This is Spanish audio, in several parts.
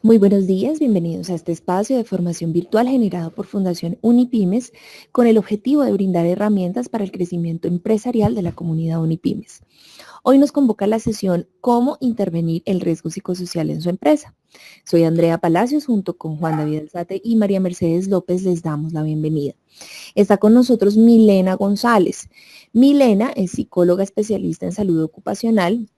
Muy buenos días, bienvenidos a este espacio de formación virtual generado por Fundación Unipymes con el objetivo de brindar herramientas para el crecimiento empresarial de la comunidad Unipymes. Hoy nos convoca la sesión Cómo intervenir el riesgo psicosocial en su empresa. Soy Andrea Palacios, junto con Juan David Alzate y María Mercedes López les damos la bienvenida. Está con nosotros Milena González. Milena es psicóloga especialista en salud ocupacional,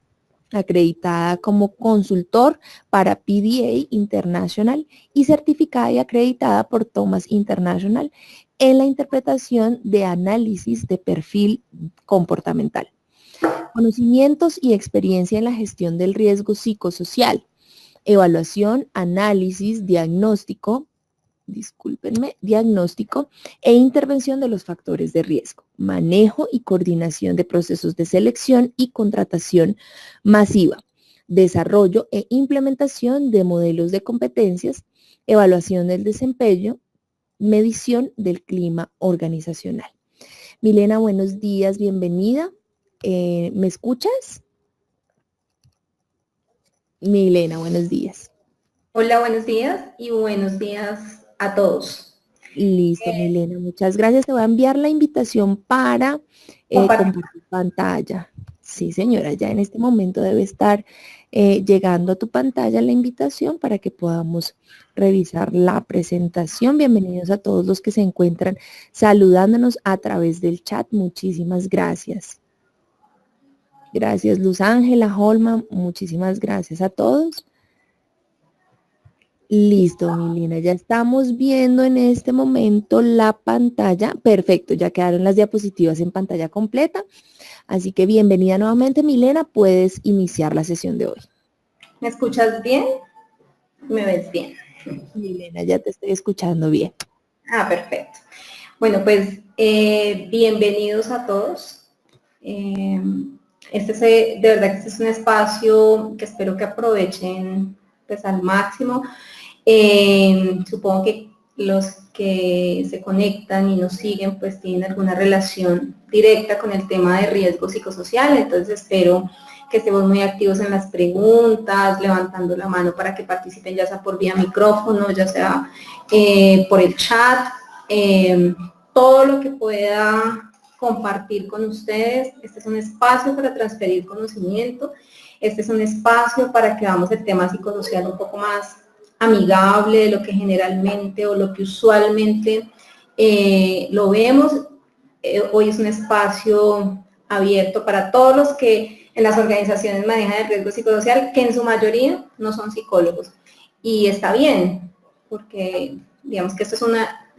acreditada como consultor para PDA International y certificada y acreditada por Thomas International en la interpretación de análisis de perfil comportamental. Conocimientos y experiencia en la gestión del riesgo psicosocial, evaluación, análisis, diagnóstico e intervención de los factores de riesgo, manejo y coordinación de procesos de selección y contratación masiva, desarrollo e implementación de modelos de competencias, evaluación del desempeño, medición del clima organizacional. Milena, buenos días, bienvenida. ¿Me escuchas? Milena, buenos días. Hola, buenos días y buenos días a todos. Listo, Milena, muchas gracias. Te voy a enviar la invitación para Compartir. compartir pantalla. Sí, señora, ya en este momento debe estar llegando a tu pantalla la invitación para que podamos revisar la presentación. Bienvenidos a todos los que se encuentran saludándonos a través del chat. Muchísimas gracias. Gracias, Luz Ángela, Holman. Muchísimas gracias a todos. Listo, Milena, ya estamos viendo en este momento la pantalla. Perfecto, ya quedaron las diapositivas en pantalla completa. Así que bienvenida nuevamente, Milena. Puedes iniciar la sesión de hoy. ¿Me escuchas bien? ¿Me ves bien? Milena, ya te estoy escuchando bien. Perfecto. Bueno, pues bienvenidos a todos. De verdad que este es un espacio que espero que aprovechen pues al máximo. Supongo que los que se conectan y nos siguen pues tienen alguna relación directa con el tema de riesgo psicosocial, entonces espero que estemos muy activos en las preguntas, levantando la mano para que participen ya sea por vía micrófono, ya sea por el chat, todo lo que pueda compartir con ustedes. Este es un espacio para transferir conocimiento, este es un espacio para que hagamos el tema psicosocial un poco más amigable de lo que generalmente o lo que usualmente lo vemos. Hoy es un espacio abierto para todos los que en las organizaciones manejan el riesgo psicosocial, que en su mayoría no son psicólogos. Y está bien, porque digamos que esto es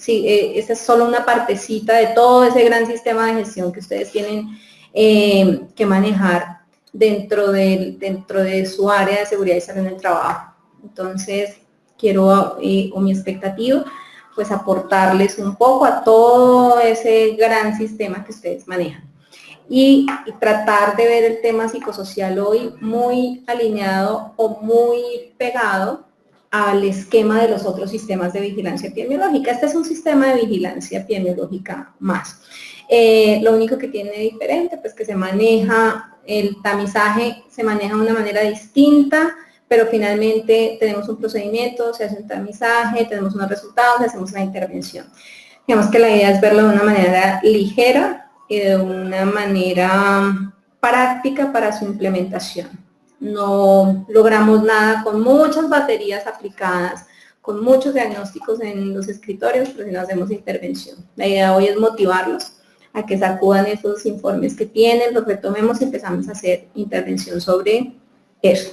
esta es solo una partecita de todo ese gran sistema de gestión que ustedes tienen que manejar dentro de su área de seguridad y salud en el trabajo. Entonces, quiero, o mi expectativa, pues aportarles un poco a todo ese gran sistema que ustedes manejan. Y tratar de ver el tema psicosocial hoy muy alineado o muy pegado al esquema de los otros sistemas de vigilancia epidemiológica. Este es un sistema de vigilancia epidemiológica más. Lo único que tiene diferente, pues que se maneja, el tamizaje se maneja de una manera distinta, pero finalmente tenemos un procedimiento, se hace un tamizaje, tenemos unos resultados, hacemos una intervención. Digamos que la idea es verlo de una manera ligera y de una manera práctica para su implementación. No logramos nada con muchas baterías aplicadas, con muchos diagnósticos en los escritorios, pero si no hacemos intervención. La idea hoy es motivarlos a que sacudan esos informes que tienen, los retomemos y empezamos a hacer intervención sobre eso.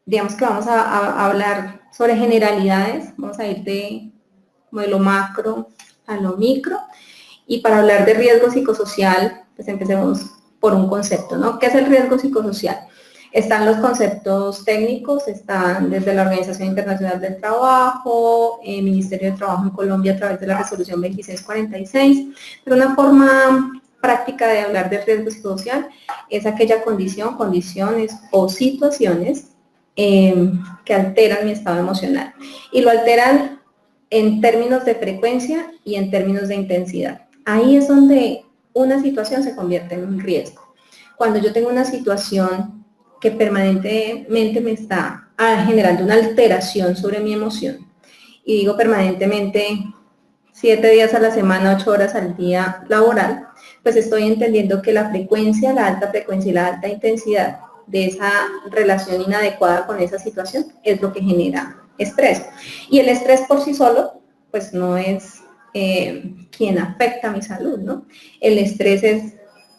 Digamos que vamos a hablar sobre generalidades, vamos a ir de lo macro a lo micro, y para hablar de riesgo psicosocial, pues empecemos por un concepto, ¿no? ¿Qué es el riesgo psicosocial? Están los conceptos técnicos, están desde la Organización Internacional del Trabajo, el Ministerio de Trabajo en Colombia a través de la resolución 2646, pero una forma práctica de hablar de riesgo psicosocial es aquella condición, condiciones o situaciones que alteran mi estado emocional, y lo alteran en términos de frecuencia y en términos de intensidad. Ahí es donde una situación se convierte en un riesgo. Cuando yo tengo una situación que permanentemente me está generando una alteración sobre mi emoción, y digo permanentemente 7 días a la semana, 8 horas al día laboral, pues estoy entendiendo que la frecuencia, la alta frecuencia y la alta intensidad de esa relación inadecuada con esa situación es lo que genera estrés. Y el estrés por sí solo, pues no es quien afecta mi salud, ¿no? El estrés es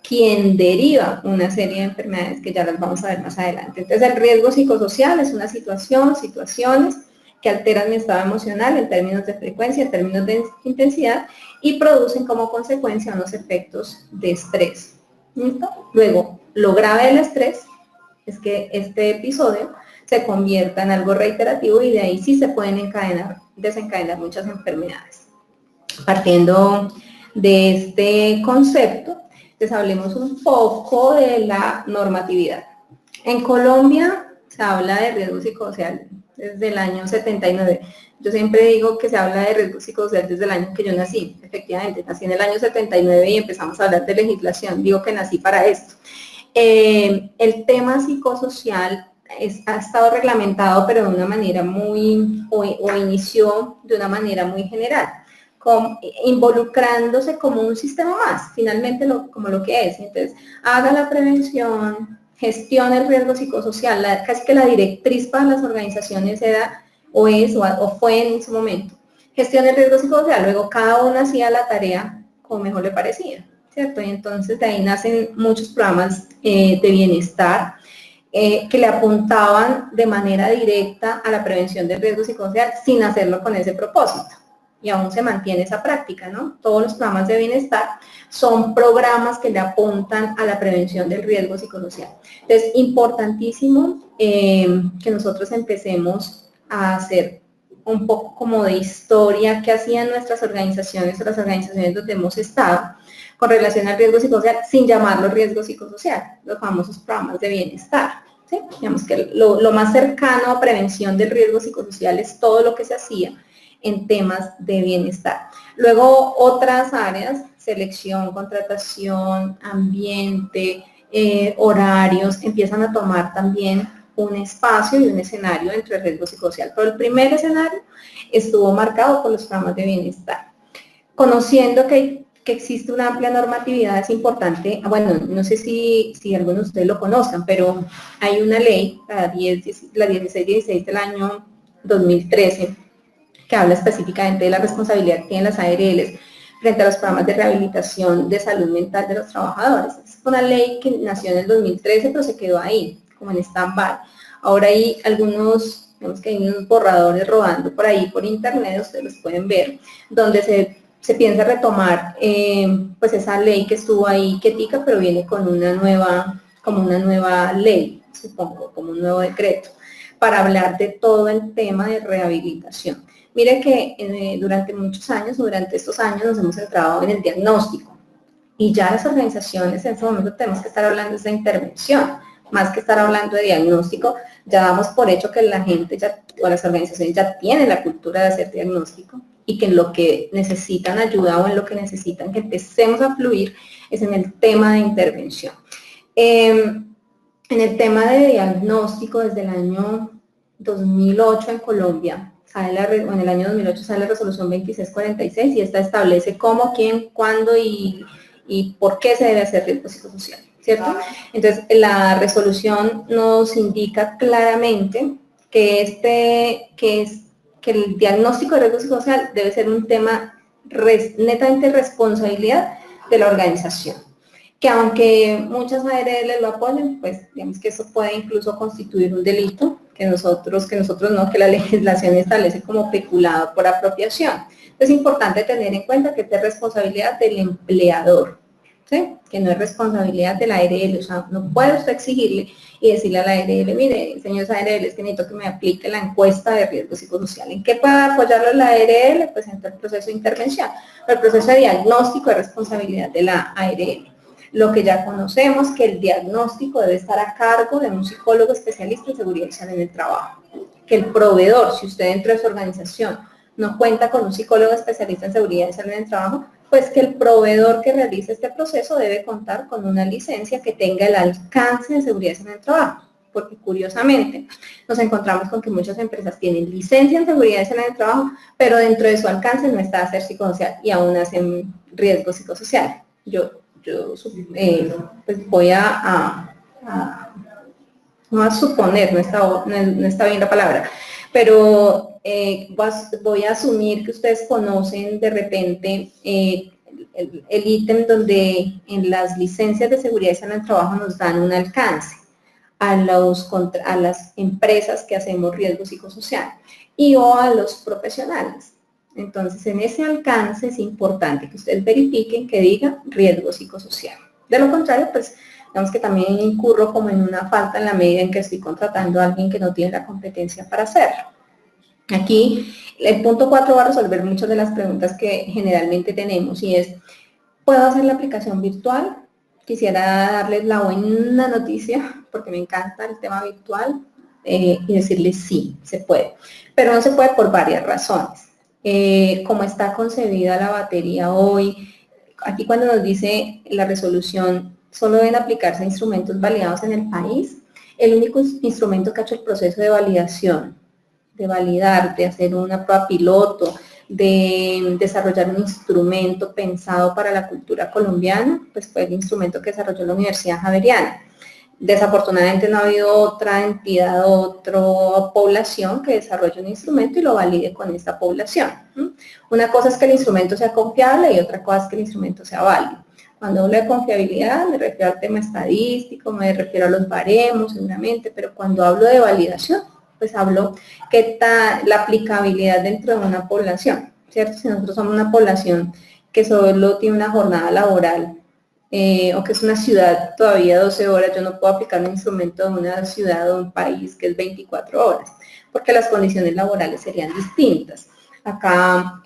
quien deriva una serie de enfermedades que ya las vamos a ver más adelante. Entonces, el riesgo psicosocial es una situación, situaciones que alteran mi estado emocional en términos de frecuencia, en términos de intensidad, y producen como consecuencia unos efectos de estrés. ¿Listo? Luego, lo grave del estrés es que este episodio se convierta en algo reiterativo, y de ahí sí se pueden desencadenar muchas enfermedades. Partiendo de este concepto, les hablemos un poco de la normatividad. En Colombia se habla de riesgo psicosocial desde el año 79. Yo siempre digo que se habla de riesgo psicosocial desde el año que yo nací. Efectivamente, nací en el año 79 y empezamos a hablar de legislación. Digo que nací para esto. El tema psicosocial ha estado reglamentado, pero de una manera o inició de una manera muy general, involucrándose como un sistema más, finalmente como lo que es. Entonces, haga la prevención, gestione el riesgo psicosocial, casi que la directriz para las organizaciones era, o fue en su momento, gestione el riesgo psicosocial, luego cada uno hacía la tarea como mejor le parecía, ¿cierto? Y entonces de ahí nacen muchos programas de bienestar que le apuntaban de manera directa a la prevención del riesgo psicosocial sin hacerlo con ese propósito. Y aún se mantiene esa práctica, ¿no? Todos los programas de bienestar son programas que le apuntan a la prevención del riesgo psicosocial. Entonces, importantísimo que nosotros empecemos a hacer un poco como de historia que hacían nuestras organizaciones o las organizaciones donde hemos estado con relación al riesgo psicosocial, sin llamarlo riesgo psicosocial, los famosos programas de bienestar. ¿Sí? Digamos que lo más cercano a prevención del riesgo psicosocial es todo lo que se hacía en temas de bienestar. Luego otras áreas, selección, contratación, ambiente, horarios, empiezan a tomar también un espacio y un escenario dentro del riesgo psicosocial. Pero el primer escenario estuvo marcado por los programas de bienestar. Conociendo que existe una amplia normatividad, es importante, bueno, no sé si algunos de ustedes lo conozcan, pero hay una ley, la 1616 del año 2013, que habla específicamente de la responsabilidad que tienen las ARLs frente a los programas de rehabilitación de salud mental de los trabajadores. Es una ley que nació en el 2013, pero se quedó ahí, como en stand-by. Ahora hay algunos, vemos que hay unos borradores rodando por ahí por internet, ustedes los pueden ver, donde se piensa retomar pues esa ley que estuvo ahí quietica, pero viene con una nueva ley, supongo, como un nuevo decreto, para hablar de todo el tema de rehabilitación. Mire que durante estos años nos hemos centrado en el diagnóstico, y ya las organizaciones en este momento tenemos que estar hablando de intervención, más que estar hablando de diagnóstico. Ya damos por hecho que la gente o las organizaciones ya tienen la cultura de hacer diagnóstico, y que en lo que necesitan ayuda o en lo que necesitan que empecemos a fluir es en el tema de intervención. En el tema de diagnóstico, desde el año 2008 en Colombia, en el año 2008 sale la resolución 2646, y esta establece cómo, quién, cuándo y por qué se debe hacer riesgo psicosocial, ¿cierto? Entonces, la resolución nos indica claramente que el diagnóstico de riesgo psicosocial debe ser un tema netamente responsabilidad de la organización. Que aunque muchas ARL lo apoyen, pues digamos que eso puede incluso constituir un delito que nosotros no, que la legislación establece como peculado por apropiación. Es importante tener en cuenta que esta es responsabilidad del empleador, ¿sí? Que no es responsabilidad de la ARL. O sea, no puede usted exigirle y decirle a la ARL, mire, señores ARL, es que necesito que me aplique la encuesta de riesgo psicosocial. ¿En qué puede apoyarlo la ARL? Pues en el proceso de intervención. Pero el proceso de diagnóstico es responsabilidad de la ARL. Lo que ya conocemos, que el diagnóstico debe estar a cargo de un psicólogo especialista en seguridad y salud en el trabajo. Que el proveedor, si usted dentro de su organización no cuenta con un psicólogo especialista en seguridad y salud en el trabajo, pues que el proveedor que realice este proceso debe contar con una licencia que tenga el alcance de seguridad y salud en el trabajo. porque curiosamente nos encontramos con que muchas empresas tienen licencia en seguridad y salud en el trabajo, pero dentro de su alcance no está hacer psicosocial y aún hacen riesgo psicosocial. Pues voy no a suponer, no está bien la palabra, pero voy a asumir que ustedes conocen de repente el ítem donde en las licencias de seguridad y salud en el trabajo nos dan un alcance a las empresas que hacemos riesgo psicosocial y o a los profesionales. Entonces, en ese alcance es importante que ustedes verifiquen que diga riesgo psicosocial. De lo contrario, pues, digamos que también incurro como en una falta en la medida en que estoy contratando a alguien que no tiene la competencia para hacerlo. Aquí, el punto 4 va a resolver muchas de las preguntas que generalmente tenemos y es, ¿puedo hacer la aplicación virtual? Quisiera darles la buena noticia, porque me encanta el tema virtual, y decirles sí, se puede. Pero no se puede por varias razones. Como está concebida la batería hoy, aquí cuando nos dice la resolución, solo deben aplicarse instrumentos validados en el país, el único instrumento que ha hecho el proceso de validación, de validar, de hacer una prueba piloto, de desarrollar un instrumento pensado para la cultura colombiana, pues fue el instrumento que desarrolló la Universidad Javeriana. Desafortunadamente no ha habido otra entidad, otra población que desarrolle un instrumento y lo valide con esta población. Una cosa es que el instrumento sea confiable y otra cosa es que el instrumento sea válido. Cuando hablo de confiabilidad me refiero al tema estadístico, me refiero a los baremos seguramente, pero cuando hablo de validación, pues hablo que está la aplicabilidad dentro de una población, ¿cierto? Si nosotros somos una población que solo tiene una jornada laboral, o que es una ciudad todavía 12 horas, yo no puedo aplicar un instrumento de una ciudad o un país que es 24 horas, porque las condiciones laborales serían distintas. Acá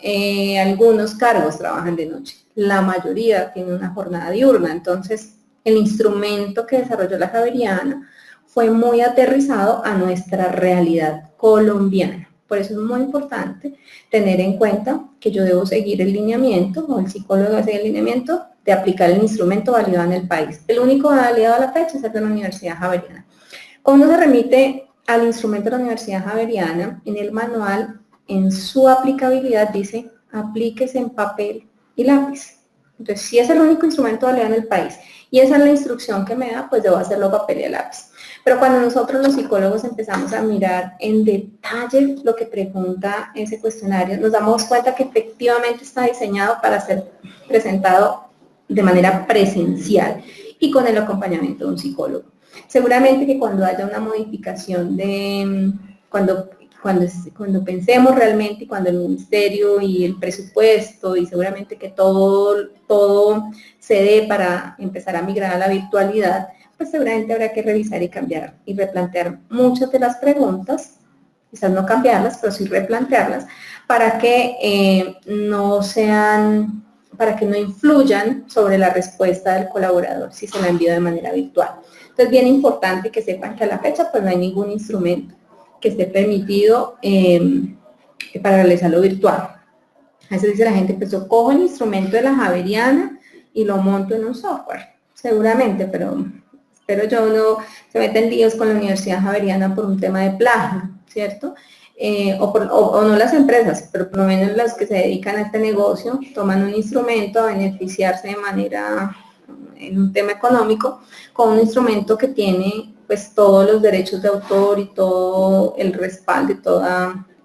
algunos cargos trabajan de noche, la mayoría tiene una jornada diurna, entonces el instrumento que desarrolló la Javeriana fue muy aterrizado a nuestra realidad colombiana. Por eso es muy importante tener en cuenta que yo debo seguir el lineamiento, o el psicólogo debe seguir el lineamiento de aplicar el instrumento validado en el país. El único validado a la fecha es el de la Universidad Javeriana. Cuando se remite al instrumento de la Universidad Javeriana, en el manual, en su aplicabilidad dice, aplíquese en papel y lápiz. Entonces, si es el único instrumento validado en el país y esa es la instrucción que me da, pues debo hacerlo papel y lápiz. Pero cuando nosotros los psicólogos empezamos a mirar en detalle lo que pregunta ese cuestionario, nos damos cuenta que efectivamente está diseñado para ser presentado de manera presencial y con el acompañamiento de un psicólogo. Seguramente que cuando haya una modificación de, cuando pensemos realmente, cuando el ministerio y el presupuesto y seguramente que todo se dé para empezar a migrar a la virtualidad, pues seguramente habrá que revisar y cambiar y replantear muchas de las preguntas, quizás no cambiarlas, pero sí replantearlas, para que para que no influyan sobre la respuesta del colaborador si se la envía de manera virtual. Entonces, bien importante que sepan que a la fecha pues no hay ningún instrumento que esté permitido para realizarlo virtual. A veces dice la gente, pues yo cojo el instrumento de la Javeriana y lo monto en un software, seguramente, pero yo no se meten líos con la Universidad Javeriana por un tema de plagio, ¿cierto? O no las empresas, pero por lo menos las que se dedican a este negocio toman un instrumento a beneficiarse de manera, en un tema económico, con un instrumento que tiene pues todos los derechos de autor y todo el respaldo y todo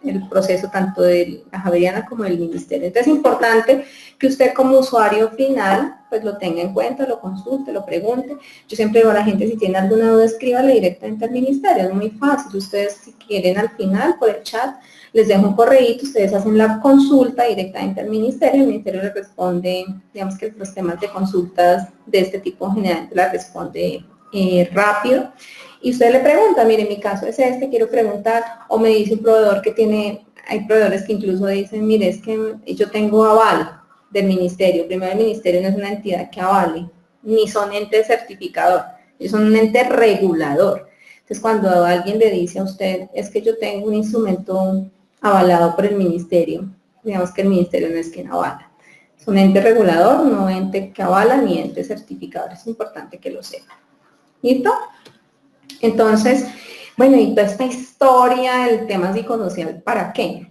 el proceso tanto de la Javeriana como del ministerio. Entonces es importante que usted como usuario final pues lo tenga en cuenta, lo consulte, lo pregunte. Yo siempre digo a la gente, si tiene alguna duda, escríbale directamente al ministerio, es muy fácil. Ustedes si quieren al final por el chat, les dejo un correíto, ustedes hacen la consulta directamente al ministerio, el ministerio les responde, digamos que los temas de consultas de este tipo generalmente las responde rápido, y usted le pregunta, mire, mi caso es este, quiero preguntar, o me dice un proveedor que tiene, hay proveedores que incluso dicen, mire, es que yo tengo aval del ministerio. Primero, el ministerio no es una entidad que avale, ni son ente certificador, ellos son un ente regulador. Entonces, cuando alguien le dice a usted, es que yo tengo un instrumento avalado por el ministerio, digamos que el ministerio no es quien avala. Es un ente regulador, no ente que avala ni ente certificador. Es importante que lo sepan. ¿Listo? Entonces, bueno, y toda esta historia del tema psicosocial, ¿para qué?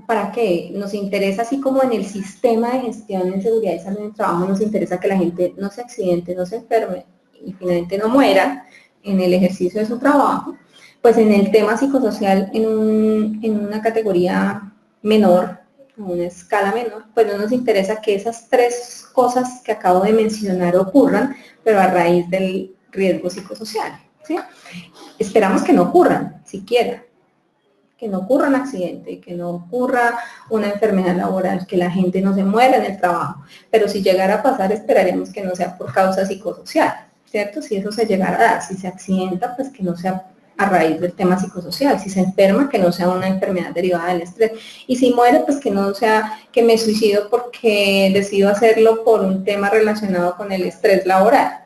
¿Para qué? Nos interesa, así como en el sistema de gestión en seguridad y salud en el trabajo, nos interesa que la gente no se accidente, no se enferme y finalmente no muera en el ejercicio de su trabajo. Pues en el tema psicosocial, en una categoría menor, en una escala menor, pues no nos interesa que esas tres cosas que acabo de mencionar ocurran, pero a raíz del riesgo psicosocial, ¿sí? Esperamos que no ocurran, siquiera, que no ocurra un accidente, que no ocurra una enfermedad laboral, que la gente no se muera en el trabajo, pero si llegara a pasar, esperaremos que no sea por causa psicosocial, ¿cierto? Si eso se llegara a dar, si se accidenta, pues que no sea a raíz del tema psicosocial, si se enferma, que no sea una enfermedad derivada del estrés, y si muere, pues que no sea que me suicido porque decido hacerlo por un tema relacionado con el estrés laboral.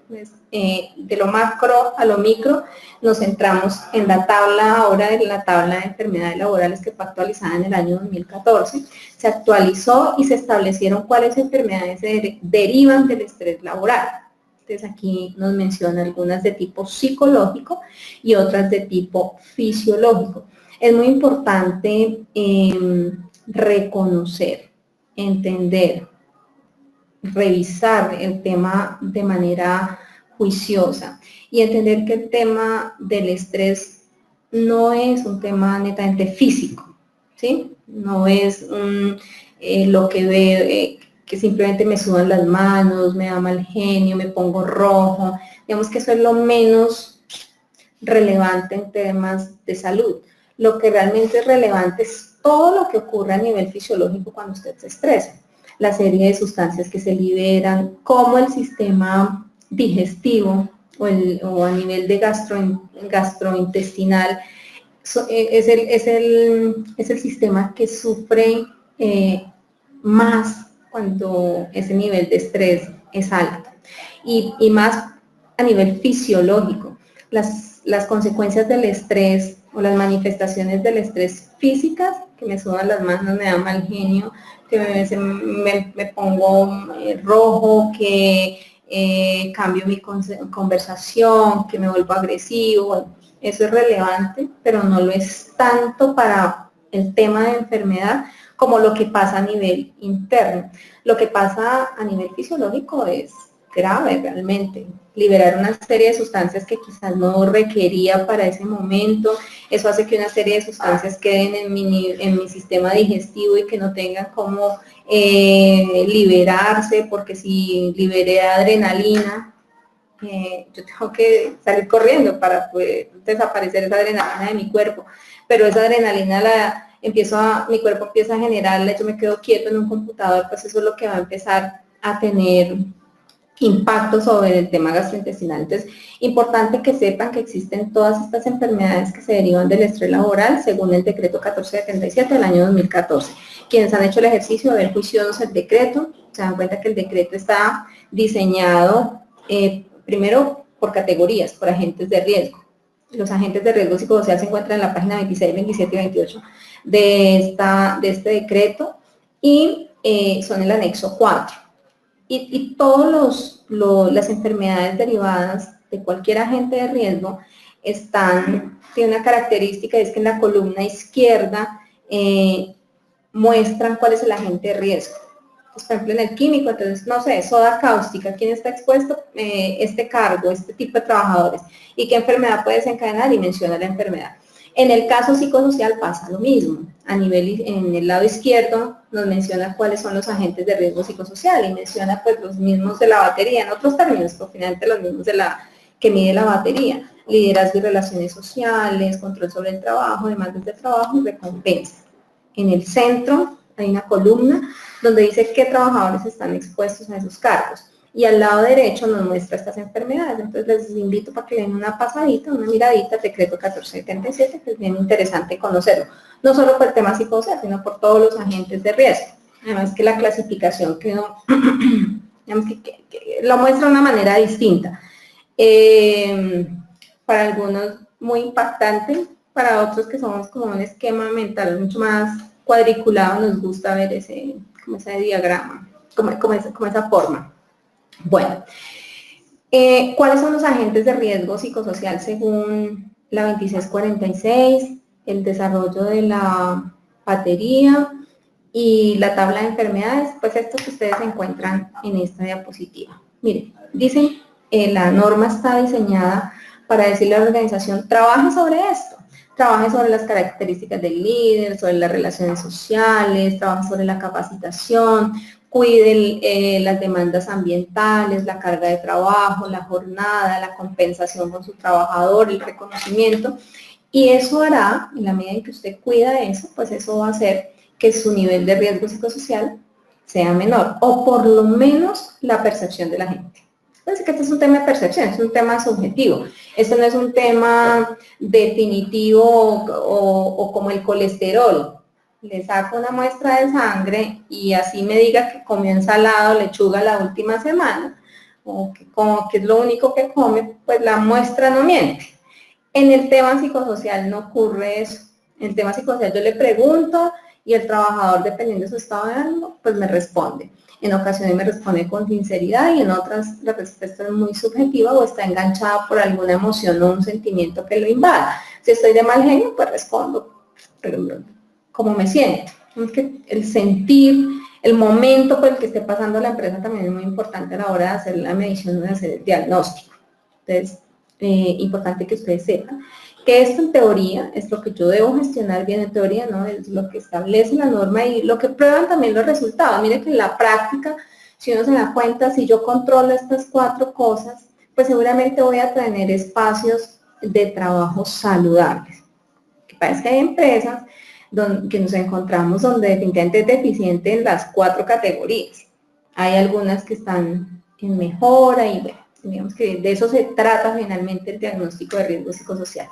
Pues, de lo macro a lo micro, nos centramos en la tabla ahora de la tabla de enfermedades laborales que fue actualizada en el año 2014. Se actualizó y se establecieron cuáles enfermedades se derivan del estrés laboral. Entonces aquí nos menciona algunas de tipo psicológico y otras de tipo fisiológico. Es muy importante reconocer, entender, revisar el tema de manera juiciosa y entender que el tema del estrés no es un tema netamente físico, ¿sí? No es lo que ve, que simplemente me sudan las manos, me da mal genio, me pongo rojo. Digamos que eso es lo menos relevante en temas de salud. Lo que realmente es relevante es todo lo que ocurre a nivel fisiológico cuando usted se estresa, la serie de sustancias que se liberan, cómo el sistema digestivo o a nivel de gastrointestinal es el sistema que sufre más cuando ese nivel de estrés es alto y más a nivel fisiológico. Las consecuencias del estrés o las manifestaciones del estrés físicas, que me sudan las manos, me da mal genio, que me pongo rojo, que cambio mi conversación, que me vuelvo agresivo, eso es relevante, pero no lo es tanto para el tema de enfermedad como lo que pasa a nivel interno. Lo que pasa a nivel fisiológico es grave realmente. Liberar una serie de sustancias que quizás no requería para ese momento, eso hace que una serie de sustancias queden en mi sistema digestivo y que no tengan cómo liberarse, porque si liberé adrenalina, yo tengo que salir corriendo para poder desaparecer esa adrenalina de mi cuerpo, pero esa adrenalina mi cuerpo empieza a generarla, yo me quedo quieto en un computador, pues eso es lo que va a empezar a tener impacto sobre el tema gastrointestinal. Entonces, importante que sepan que existen todas estas enfermedades que se derivan del estrés laboral según el decreto 1477 del año 2014. Quienes han hecho el ejercicio de ver juiciosos el decreto, se dan cuenta que el decreto está diseñado primero por categorías, por agentes de riesgo. Los agentes de riesgo psicosocial se encuentran en la página 26, 27 y 28 de este decreto y son el anexo 4. Y todas las enfermedades derivadas de cualquier agente de riesgo tienen una característica, es que en la columna izquierda muestran cuál es el agente de riesgo. Pues, por ejemplo, en el químico, entonces, no sé, soda cáustica, ¿quién está expuesto? Este cargo, este tipo de trabajadores. ¿Y qué enfermedad puede desencadenar? Y menciona la enfermedad. En el caso psicosocial pasa lo mismo. En el lado izquierdo nos menciona cuáles son los agentes de riesgo psicosocial y menciona pues los mismos de la batería, en otros términos, pero finalmente los mismos que mide la batería. Liderazgo y relaciones sociales, control sobre el trabajo, demandas de trabajo y recompensa. En el centro hay una columna donde dice qué trabajadores están expuestos a esos cargos. Y al lado derecho nos muestra estas enfermedades. Entonces les invito para que den una pasadita, una miradita al decreto 1477, que es bien interesante conocerlo. No solo por el tema psicosocial, sino por todos los agentes de riesgo. Además que la clasificación quedó, digamos que lo muestra de una manera distinta. Para algunos muy impactante, para otros que somos como un esquema mental mucho más cuadriculado, nos gusta ver como ese diagrama, como esa forma. Bueno, ¿Cuáles son los agentes de riesgo psicosocial según la 2646, el desarrollo de la batería y la tabla de enfermedades? Pues esto que ustedes encuentran en esta diapositiva. Miren, dicen, la norma está diseñada para decirle a la organización, trabaje sobre esto, trabaje sobre las características del líder, sobre las relaciones sociales, trabaje sobre la capacitación, cuide las demandas ambientales, la carga de trabajo, la jornada, la compensación con su trabajador, el reconocimiento, y eso hará, en la medida en que usted cuida eso, pues eso va a hacer que su nivel de riesgo psicosocial sea menor, o por lo menos la percepción de la gente. Entonces, que este es un tema de percepción, es un tema subjetivo. Esto no es un tema definitivo o como el colesterol. Le saco una muestra de sangre y así me diga que comió ensalada o lechuga la última semana, o que, como que es lo único que come, pues la muestra no miente. En el tema psicosocial no ocurre eso. En el tema psicosocial yo le pregunto y el trabajador, dependiendo de su estado de ánimo, pues me responde. En ocasiones me responde con sinceridad y en otras la respuesta es muy subjetiva o está enganchada por alguna emoción o un sentimiento que lo invada. Si estoy de mal genio, pues respondo, pero ¿cómo me siento? Es que el sentir, el momento por el que esté pasando la empresa también es muy importante a la hora de hacer la medición, de hacer el diagnóstico. Entonces, importante que ustedes sepan que esto en teoría es lo que yo debo gestionar bien en teoría, ¿no? Es lo que establece la norma y lo que prueban también los resultados. Mire que en la práctica, si uno se da cuenta, si yo controlo estas 4 cosas, pues seguramente voy a tener espacios de trabajo saludables. Que parece que hay empresas que nos encontramos donde definitivamente es deficiente en las 4 categorías. Hay algunas que están en mejora y bueno, digamos que de eso se trata finalmente el diagnóstico de riesgo psicosocial.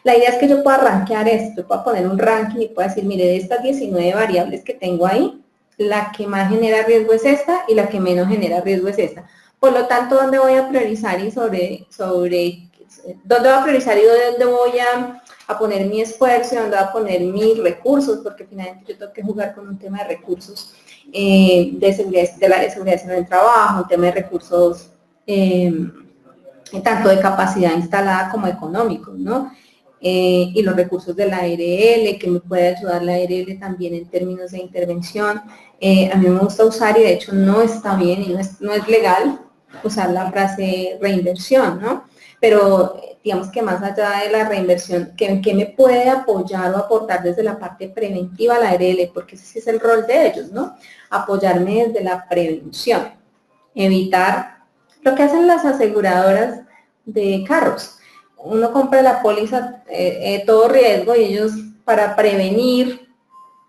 La idea es que yo pueda rankear esto, yo pueda poner un ranking y pueda decir, mire, de estas 19 variables que tengo ahí, la que más genera riesgo es esta y la que menos genera riesgo es esta. Por lo tanto, ¿dónde voy a priorizar y dónde voy a priorizar y dónde voy a poner mi esfuerzo, dónde voy a poner mis recursos? Porque finalmente yo tengo que jugar con un tema de recursos de seguridad, de la seguridad en el trabajo, un tema de recursos tanto de capacidad instalada como económicos, ¿no? Y los recursos de la ARL, que me puede ayudar la ARL también en términos de intervención. A mí me gusta usar, y de hecho no está bien y no es legal usar la frase reinversión, ¿no? Pero digamos que más allá de la reinversión, ¿qué me puede apoyar o aportar desde la parte preventiva a la ARL? Porque ese sí es el rol de ellos, ¿no? Apoyarme desde la prevención, evitar lo que hacen las aseguradoras de carros. Uno compra la póliza todo riesgo y ellos, para prevenir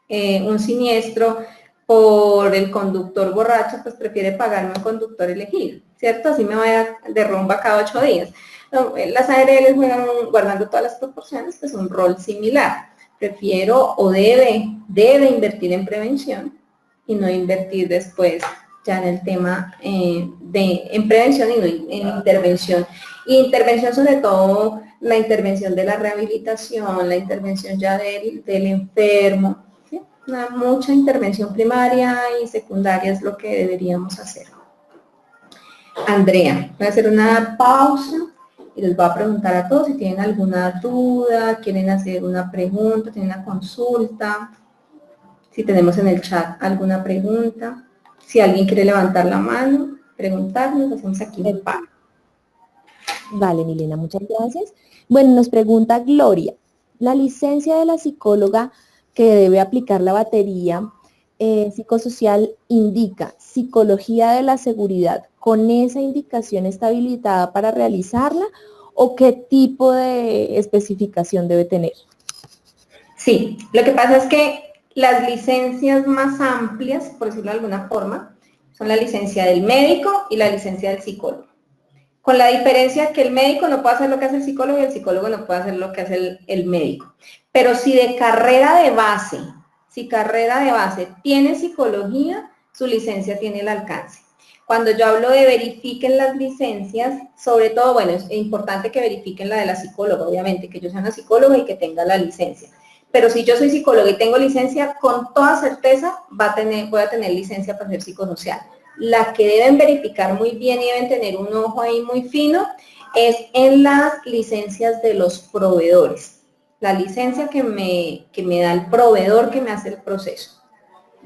un siniestro por el conductor borracho, pues prefiere pagarme un conductor elegido, ¿cierto? Así me vaya de rumba cada 8 días. No, las ARLs juegan, guardando todas las proporciones, pues un rol similar. Prefiero o debe invertir en prevención y no invertir después ya en el tema en prevención y no en intervención. Y intervención sobre todo, la intervención de la rehabilitación, la intervención ya del enfermo, ¿sí? Mucha intervención primaria y secundaria es lo que deberíamos hacer. Andrea, voy a hacer una pausa y les voy a preguntar a todos si tienen alguna duda, quieren hacer una pregunta, tienen una consulta, si tenemos en el chat alguna pregunta. Si alguien quiere levantar la mano, preguntarnos, hacemos aquí un par. Vale, Milena, muchas gracias. Bueno, nos pregunta Gloria, la licencia de la psicóloga que debe aplicar la batería psicosocial indica psicología de la seguridad. ¿Con esa indicación está habilitada para realizarla o qué tipo de especificación debe tener? Sí, lo que pasa es que las licencias más amplias, por decirlo de alguna forma, son la licencia del médico y la licencia del psicólogo. Con la diferencia que el médico no puede hacer lo que hace el psicólogo y el psicólogo no puede hacer lo que hace el médico. Pero si de carrera de base, tiene psicología, su licencia tiene el alcance. Cuando yo hablo de verifiquen las licencias, sobre todo, bueno, es importante que verifiquen la de la psicóloga, obviamente, que yo sea una psicóloga y que tenga la licencia. Pero si yo soy psicóloga y tengo licencia, con toda certeza voy a tener licencia para ser psicosocial. la que deben verificar muy bien y deben tener un ojo ahí muy fino es en las licencias de los proveedores. La licencia que me da el proveedor que me hace el proceso.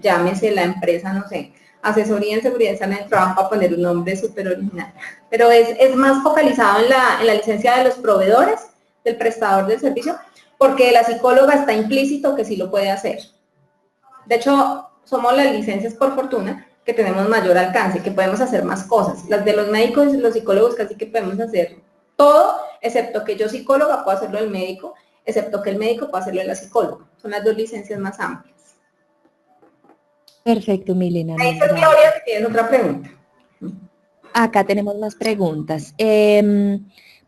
Llámese la empresa, no sé, Asesoría en Seguridad y Salud en el Trabajo, para poner un nombre súper original. Pero es más focalizado en la licencia de los proveedores, del prestador del servicio, porque la psicóloga está implícito que sí lo puede hacer. De hecho, somos las licencias, por fortuna, que tenemos mayor alcance, que podemos hacer más cosas. Las de los médicos y los psicólogos casi que podemos hacer todo, excepto que yo psicóloga puedo hacerlo del médico, excepto que el médico puede hacerlo de la psicóloga. Son las dos licencias más amplias. Perfecto, Milena. Ahí está Gloria, que tienes otra pregunta. Acá tenemos más preguntas.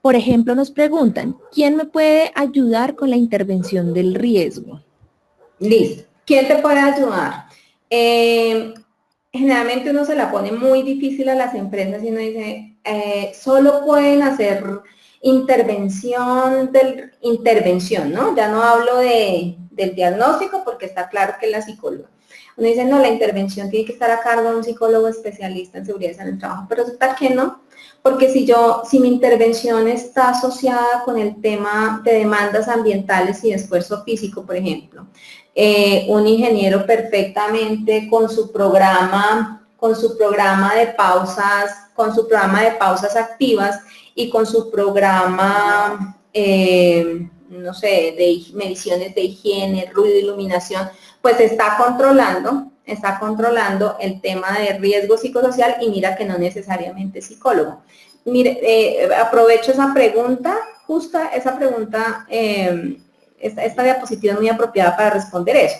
Por ejemplo, nos preguntan, ¿quién me puede ayudar con la intervención del riesgo? Listo. ¿Quién te puede ayudar? Generalmente uno se la pone muy difícil a las empresas y uno dice, solo pueden hacer intervención, ¿no? Ya no hablo del diagnóstico porque está claro que es la psicóloga. Uno dice, no, la intervención tiene que estar a cargo de un psicólogo especialista en seguridad en el trabajo, pero resulta que no, porque si mi intervención está asociada con el tema de demandas ambientales y de esfuerzo físico, por ejemplo, un ingeniero perfectamente con su programa de pausas, activas y con su programa, no sé, de mediciones de higiene, ruido, iluminación, pues está controlando el tema de riesgo psicosocial y mira que no necesariamente psicólogo. Mire, aprovecho esa pregunta, esta diapositiva es muy apropiada para responder eso.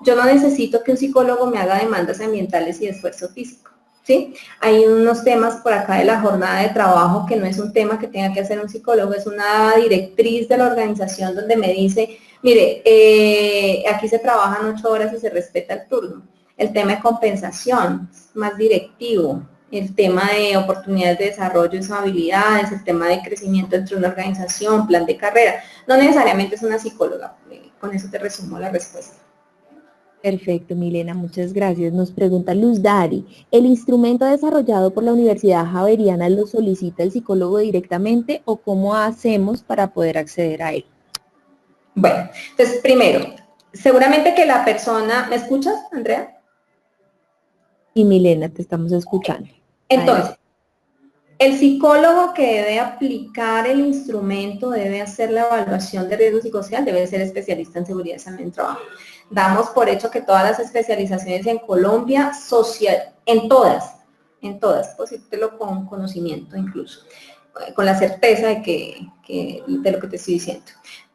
Yo no necesito que un psicólogo me haga demandas ambientales y de esfuerzo físico, ¿sí? Hay unos temas por acá de la jornada de trabajo que no es un tema que tenga que hacer un psicólogo, es una directriz de la organización donde me dice, mire, aquí se trabajan 8 horas y se respeta el turno. El tema de compensación, más directivo. El tema de oportunidades de desarrollo y sus habilidades, el tema de crecimiento dentro de una organización, plan de carrera. No necesariamente es una psicóloga. Con eso te resumo la respuesta. Perfecto, Milena, muchas gracias. Nos pregunta Luz Dari, ¿el instrumento desarrollado por la Universidad Javeriana lo solicita el psicólogo directamente o cómo hacemos para poder acceder a él? Bueno, entonces primero, seguramente que la persona, ¿me escuchas, Andrea? Y Milena, te estamos escuchando. Entonces, el psicólogo que debe aplicar el instrumento, debe hacer la evaluación de riesgo psicosocial, debe ser especialista en seguridad y salud en trabajo. Damos por hecho que todas las especializaciones en Colombia, en todas, puedo decírtelo con conocimiento incluso, con la certeza de lo que te estoy diciendo.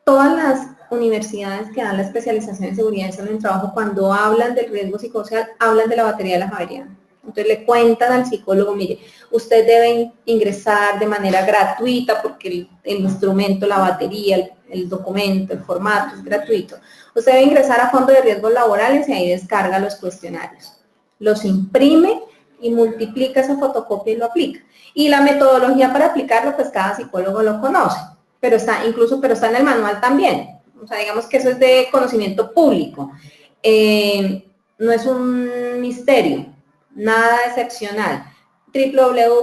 Todas las universidades que dan la especialización en seguridad y salud en trabajo, cuando hablan del riesgo psicosocial, hablan de la batería de la Javeriana. Entonces le cuentan al psicólogo, mire, usted debe ingresar de manera gratuita porque el instrumento, la batería, el documento, el formato es gratuito. Usted debe ingresar a Fondo de Riesgos Laborales y ahí descarga los cuestionarios. Los imprime y multiplica esa fotocopia y lo aplica. Y la metodología para aplicarlo, pues cada psicólogo lo conoce, pero está en el manual también. O sea, digamos que eso es de conocimiento público. No es un misterio. Nada excepcional.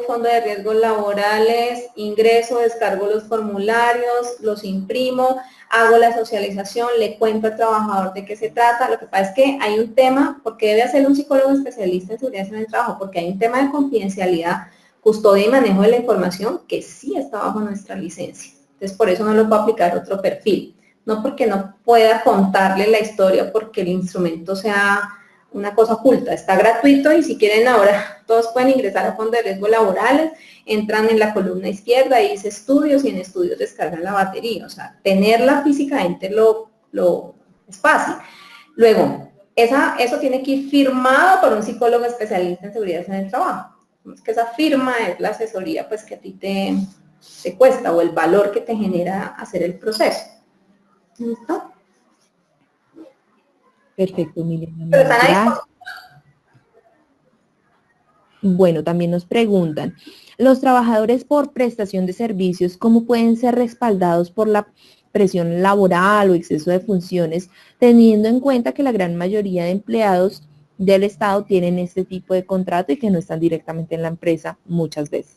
Fondo de Riesgos Laborales, ingreso, descargo los formularios, los imprimo, hago la socialización, le cuento al trabajador de qué se trata. Lo que pasa es que hay un tema, porque debe hacer un psicólogo especialista en seguridad en el trabajo, porque hay un tema de confidencialidad, custodia y manejo de la información que sí está bajo nuestra licencia. Entonces, por eso no lo puedo aplicar otro perfil. No porque no pueda contarle la historia, porque el instrumento sea una cosa oculta, está gratuito y si quieren ahora todos pueden ingresar a Fondo de Riesgos Laborales, entran en la columna izquierda y dice estudios y en estudios descargan la batería, o sea, tenerla físicamente es fácil. Luego, eso tiene que ir firmado por un psicólogo especialista en seguridad en el trabajo. Es que esa firma es la asesoría pues que a ti te cuesta o el valor que te genera hacer el proceso. ¿Listo? Perfecto, Milena. Bueno, también nos preguntan, ¿los trabajadores por prestación de servicios cómo pueden ser respaldados por la presión laboral o exceso de funciones, teniendo en cuenta que la gran mayoría de empleados del Estado tienen este tipo de contrato y que no están directamente en la empresa muchas veces.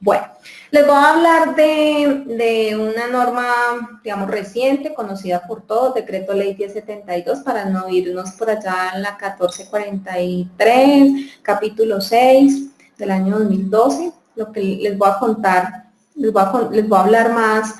Bueno, les voy a hablar de una norma, digamos, reciente, conocida por todos, Decreto Ley 1072, para no irnos por allá en la 1443, capítulo 6 del año 2012. Lo que les voy a contar, les voy a hablar más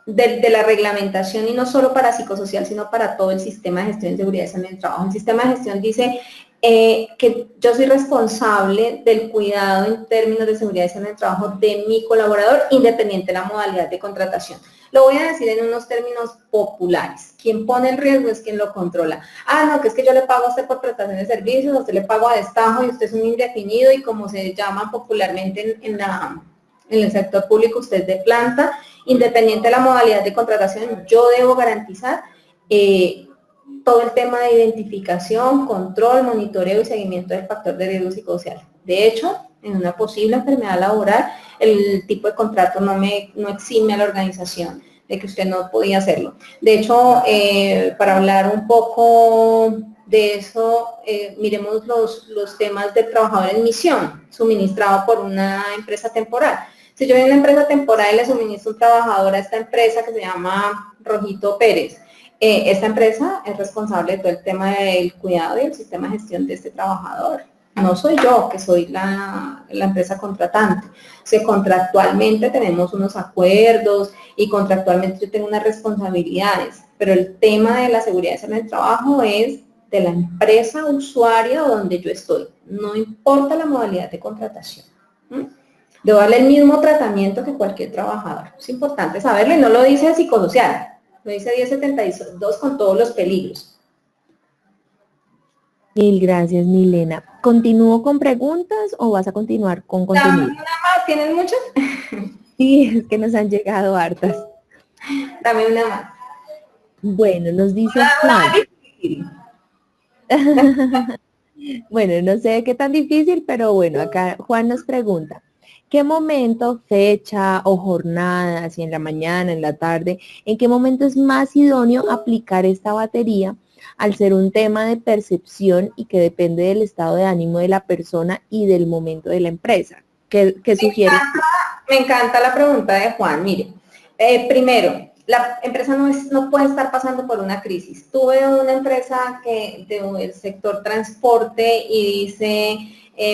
de la reglamentación, y no solo para psicosocial, sino para todo el sistema de gestión de seguridad y salud en el trabajo. El sistema de gestión dice que yo soy responsable del cuidado en términos de seguridad y salud en el trabajo de mi colaborador, independiente de la modalidad de contratación. Lo voy a decir en unos términos populares. Quien pone el riesgo es quien lo controla. Ah, no, que es que yo le pago a usted por prestación de servicios, a usted le pago a destajo y usted es un indefinido, y como se llama popularmente en el sector público, usted es de planta. Independiente de la modalidad de contratación, yo debo garantizar todo el tema de identificación, control, monitoreo y seguimiento del factor de riesgo psicosocial. De hecho, en una posible enfermedad laboral, el tipo de contrato no exime a la organización de que usted no podía hacerlo. De hecho, para hablar un poco de eso, miremos los temas del trabajador en misión, suministrado por una empresa temporal. Si yo en una empresa temporal y le suministro un trabajador a esta empresa que se llama Rojito Pérez, esta empresa es responsable de todo el tema del cuidado y el sistema de gestión de este trabajador. No soy yo, que soy la empresa contratante. O sea, contractualmente tenemos unos acuerdos y contractualmente yo tengo unas responsabilidades, pero el tema de la seguridad y salud en el trabajo es de la empresa usuaria donde yo estoy. No importa la modalidad de contratación. Debo darle el mismo tratamiento que cualquier trabajador. Es importante saberlo, y no lo dice psicosocial, lo dice 1072 con todos los peligros. Mil gracias, Milena. ¿Continúo con preguntas o vas a continuar con contenido? Dame una más, ¿tienes muchas? Sí, es que nos han llegado hartas. Dame una más. Bueno, nos dice Juan. Bueno, no sé qué tan difícil, pero bueno, acá Juan nos pregunta, ¿qué momento, fecha o jornada, si en la mañana, en la tarde, en qué momento es más idóneo aplicar esta batería al ser un tema de percepción y que depende del estado de ánimo de la persona y del momento de la empresa? ¿Qué sugieres? Me encanta la pregunta de Juan. Mire, primero, la empresa no puede estar pasando por una crisis. Tuve una empresa del sector transporte y dice,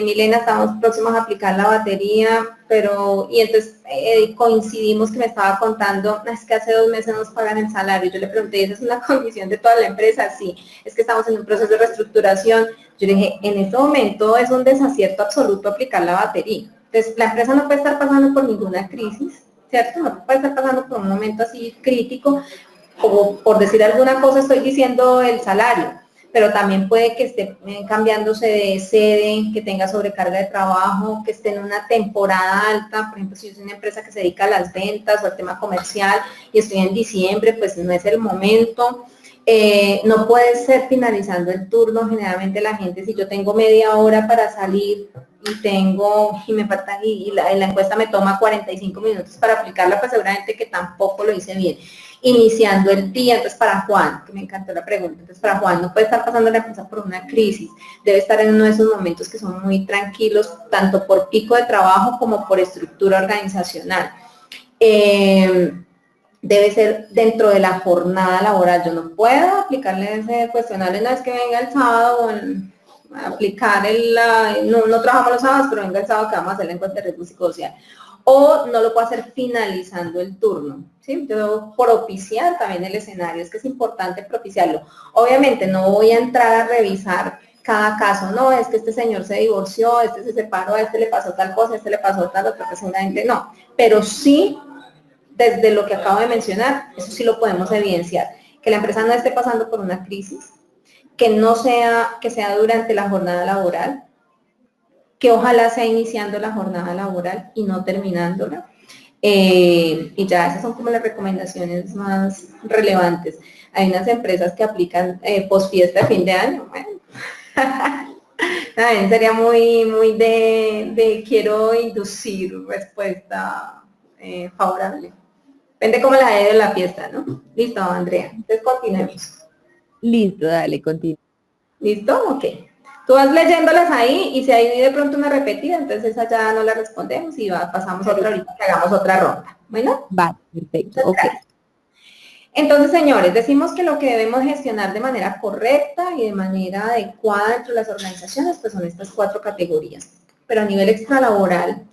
Milena, estamos próximos a aplicar la batería, y entonces coincidimos que me estaba contando, es que hace 2 meses nos pagan el salario. Yo le pregunté, ¿esa es una condición de toda la empresa? Sí, es que estamos en un proceso de reestructuración. Yo le dije, en este momento es un desacierto absoluto aplicar la batería. Entonces, la empresa no puede estar pasando por ninguna crisis, ¿cierto? No puede estar pasando por un momento así crítico, como por decir alguna cosa estoy diciendo el salario, pero también puede que esté cambiándose de sede, que tenga sobrecarga de trabajo, que esté en una temporada alta. Por ejemplo, si yo soy una empresa que se dedica a las ventas o al tema comercial y estoy en diciembre, pues no es el momento. No puede ser finalizando el turno. Generalmente la gente, si yo tengo media hora para salir y la encuesta me toma 45 minutos para aplicarla, pues seguramente que tampoco lo hice bien. Iniciando el día, entonces para Juan, que me encantó la pregunta, entonces para Juan no puede estar pasando la empresa por una crisis, debe estar en uno de esos momentos que son muy tranquilos, tanto por pico de trabajo como por estructura organizacional. Debe ser dentro de la jornada laboral. Yo no puedo aplicarle ese cuestionario, no es que venga el sábado, aplicar no trabajamos los sábados, pero venga el sábado que vamos a hacer la encuesta de riesgo psicosocial. O no lo puedo hacer finalizando el turno, ¿sí? Yo debo propiciar también el escenario, es que es importante propiciarlo. Obviamente no voy a entrar a revisar cada caso, no, es que este señor se divorció, este se separó, a este le pasó tal cosa, a este le pasó tal otra, pues seguramente no, pero sí, desde lo que acabo de mencionar, eso sí lo podemos evidenciar, que la empresa no esté pasando por una crisis, que sea durante la jornada laboral, que ojalá sea iniciando la jornada laboral y no terminándola. Y ya esas son como las recomendaciones más relevantes. Hay unas empresas que aplican post fiesta de fin de año. Bueno. También sería muy de quiero inducir respuesta favorable. Depende cómo la de la fiesta, ¿no? Listo, Andrea. Entonces continuemos. Listo, dale, continúa. ¿Listo? Ok. Tú vas leyéndolas ahí y si hay de pronto una repetida, entonces esa ya no la respondemos y pasamos a otra ahorita que hagamos otra ronda. Bueno, Vale, perfecto, muchas ok. gracias. Entonces, señores, decimos que lo que debemos gestionar de manera correcta y de manera adecuada dentro de las organizaciones, pues son estas 4 categorías. Pero a nivel extralaboral,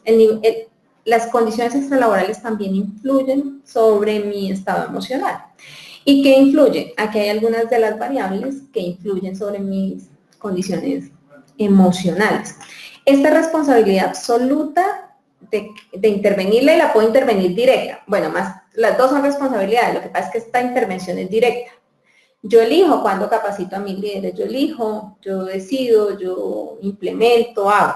las condiciones extralaborales también influyen sobre mi estado emocional. ¿Y qué influye? Aquí hay algunas de las variables que influyen sobre mis condiciones emocionales. Esta responsabilidad absoluta de intervenirla y la puedo intervenir directa. Bueno, más las dos son responsabilidades, lo que pasa es que esta intervención es directa. Yo elijo cuando capacito a mis líderes, yo elijo, yo decido, yo implemento, hago.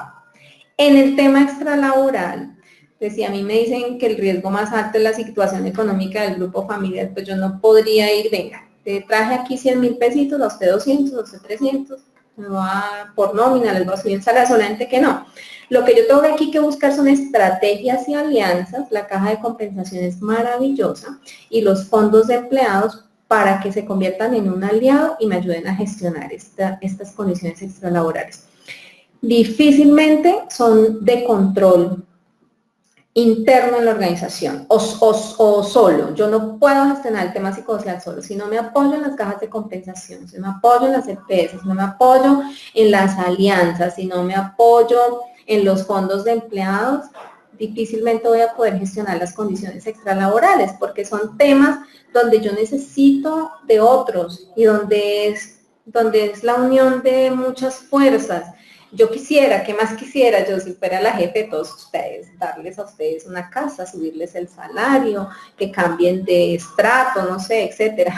En el tema extralaboral, pues si a mí me dicen que el riesgo más alto es la situación económica del grupo familiar, pues yo no podría ir, venga, te traje aquí 100.000 pesitos, a usted 200, a usted 300, me va por nómina, les va a subir en salario, solamente que no. Lo que yo tengo aquí que buscar son estrategias y alianzas, la caja de compensación es maravillosa, y los fondos de empleados para que se conviertan en un aliado y me ayuden a gestionar estas condiciones extralaborales. Difícilmente son de control interno en la organización o solo. Yo no puedo gestionar el tema psicosocial solo. Si no me apoyo en las cajas de compensación, si no me apoyo en las EPS, si no me apoyo en las alianzas, si no me apoyo en los fondos de empleados, difícilmente voy a poder gestionar las condiciones extralaborales, porque son temas donde yo necesito de otros y donde es la unión de muchas fuerzas. Yo quisiera, ¿qué más quisiera? Yo si fuera la jefe de todos ustedes, darles a ustedes una casa, subirles el salario, que cambien de estrato, no sé, etcétera.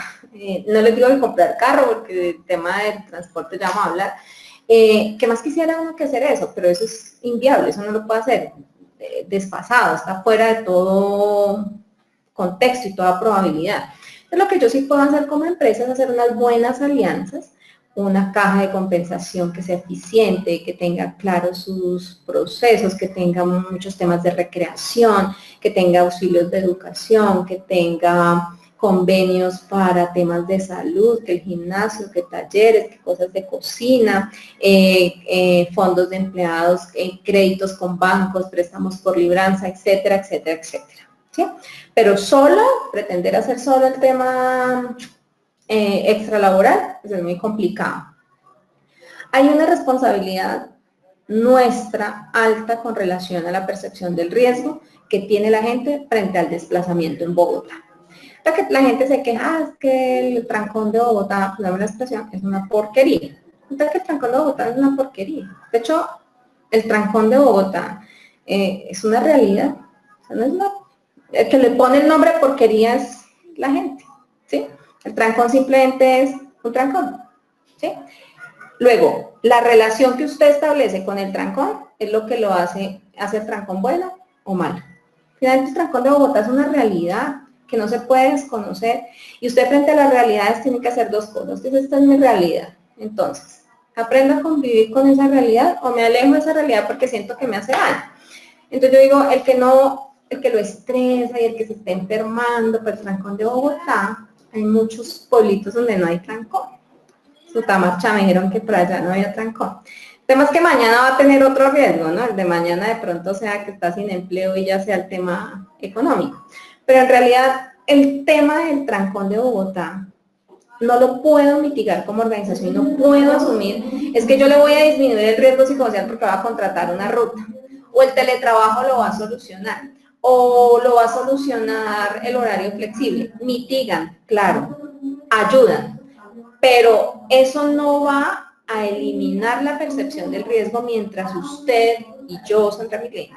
No les digo que comprar carro, porque el tema del transporte ya vamos a hablar. ¿Qué más quisiera uno que hacer eso? Pero eso es inviable, eso no lo puede hacer desfasado, está fuera de todo contexto y toda probabilidad. Entonces, lo que yo sí puedo hacer como empresa es hacer unas buenas alianzas, una caja de compensación que sea eficiente, que tenga claros sus procesos, que tenga muchos temas de recreación, que tenga auxilios de educación, que tenga convenios para temas de salud, que el gimnasio, que talleres, que cosas de cocina, fondos de empleados, créditos con bancos, préstamos por libranza, etcétera, etcétera, etcétera. ¿Sí? Pero solo, pretender hacer solo el tema extralaboral, pues es muy complicado. Hay una responsabilidad nuestra alta con relación a la percepción del riesgo que tiene la gente frente al desplazamiento en Bogotá. La gente se queja, es que el trancón de Bogotá, pues, la expresión, es una porquería. Entonces, que el trancón de Bogotá es una porquería. De hecho, el trancón de Bogotá es una realidad. O sea, no es el que le pone el nombre porquería es la gente, ¿sí? El trancón simplemente es un trancón, ¿sí? Luego, la relación que usted establece con el trancón es lo que lo hace el trancón bueno o malo. Finalmente, el trancón de Bogotá es una realidad que no se puede desconocer y usted frente a las realidades tiene que hacer dos cosas. Entonces, esta es mi realidad. Entonces, aprendo a convivir con esa realidad o me alejo de esa realidad porque siento que me hace daño. Entonces yo digo, el que lo estresa y el que se está enfermando por el trancón de Bogotá, hay muchos pueblitos donde no hay trancón. Sutamarcha me dijeron que por allá no había trancón. El tema es que mañana va a tener otro riesgo, ¿no? El de mañana de pronto sea que está sin empleo y ya sea el tema económico. Pero en realidad el tema del trancón de Bogotá no lo puedo mitigar como organización y no puedo asumir, es que yo le voy a disminuir el riesgo psicosocial porque va a contratar una ruta, o el teletrabajo lo va a solucionar, o lo va a solucionar el horario flexible. Mitigan, claro, ayudan, pero eso no va a eliminar la percepción del riesgo mientras usted y yo, Sandra Miguel,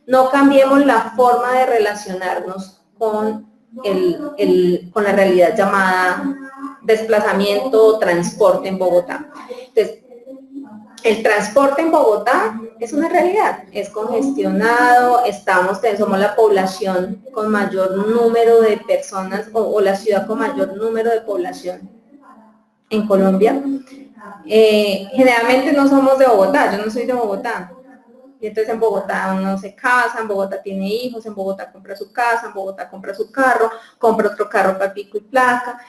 no cambiemos la forma de relacionarnos con con la realidad llamada desplazamiento o transporte en Bogotá. Entonces, el transporte en Bogotá es una realidad, es congestionado, somos la población con mayor número de personas o la ciudad con mayor número de población en Colombia. Generalmente no somos de Bogotá, yo no soy de Bogotá. Y entonces en Bogotá uno se casa, en Bogotá tiene hijos, en Bogotá compra su casa, en Bogotá compra su carro, compra otro carro para pico y placa.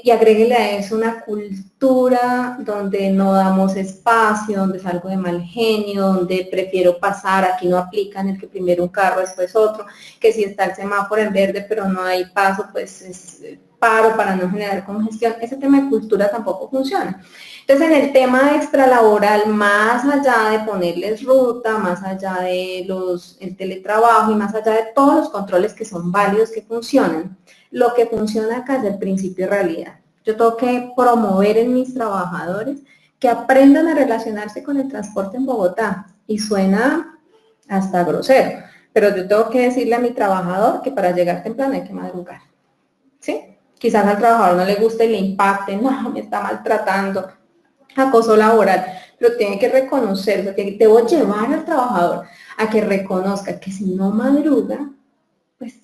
y agréguele a eso una cultura donde no damos espacio, donde salgo de mal genio, donde prefiero pasar, aquí no aplican el que primero un carro, después otro, que si está el semáforo en verde pero no hay paso, pues es paro para no generar congestión. Ese tema de cultura tampoco funciona. Entonces, en el tema extralaboral, más allá de ponerles ruta, más allá de el teletrabajo y más allá de todos los controles que son válidos, que funcionan, lo que funciona acá es el principio de realidad. Yo tengo que promover en mis trabajadores que aprendan a relacionarse con el transporte en Bogotá. Y suena hasta grosero, pero yo tengo que decirle a mi trabajador que para llegar temprano hay que madrugar. ¿Sí? Quizás al trabajador no le guste y le impacte, no, me está maltratando, acoso laboral, pero tiene que reconocer, o sea, debo llevar al trabajador a que reconozca que si no madruga, pues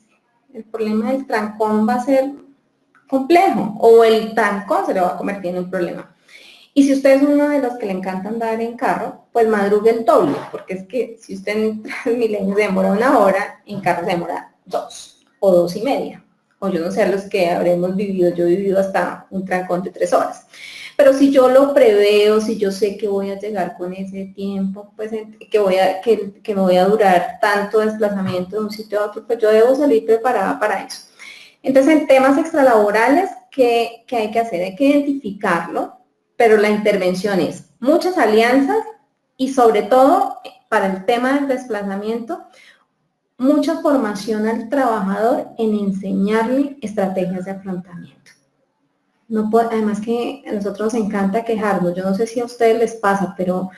el problema del trancón va a ser complejo, o el trancón se le va a convertir en un problema. Y si usted es uno de los que le encanta andar en carro, pues madrugue el doble, porque es que si usted en Transmilenio se demora 1 hora, en carro se demora 2 o 2:30. O yo no sé a los que habremos vivido, yo he vivido hasta un trancón de 3 horas. Pero si yo lo preveo, si yo sé que voy a llegar con ese tiempo, pues que me voy a durar tanto desplazamiento de un sitio a otro, pues yo debo salir preparada para eso. Entonces, en temas extralaborales, ¿qué hay que hacer? Hay que identificarlo, pero la intervención es muchas alianzas y sobre todo, para el tema del desplazamiento, mucha formación al trabajador en enseñarle estrategias de afrontamiento. No puede, además que a nosotros nos encanta quejarnos, yo no sé si a ustedes les pasa, pero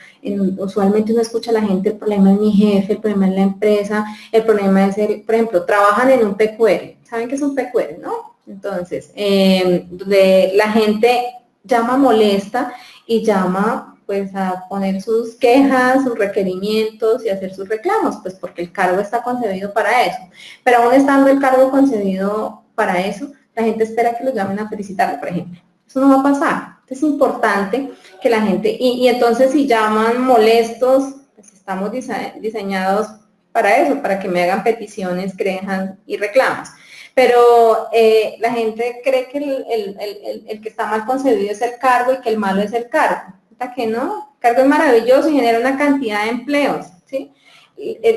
usualmente uno escucha a la gente, el problema es mi jefe, el problema es la empresa, el problema es por ejemplo, trabajan en un PQR, ¿saben qué es un PQR, no? Entonces, donde la gente llama molesta y llama pues a poner sus quejas, sus requerimientos y hacer sus reclamos, pues porque el cargo está concebido para eso. Pero aún estando el cargo concebido para eso, la gente espera que los llamen a felicitarlo, por ejemplo. Eso no va a pasar. Es importante que la gente, y entonces si llaman molestos, pues estamos diseñados para eso, para que me hagan peticiones, quejas y reclamos. Pero la gente cree que el que está mal concebido es el cargo y que el malo es el cargo. ¿Hasta que no? El cargo es maravilloso y genera una cantidad de empleos, ¿sí?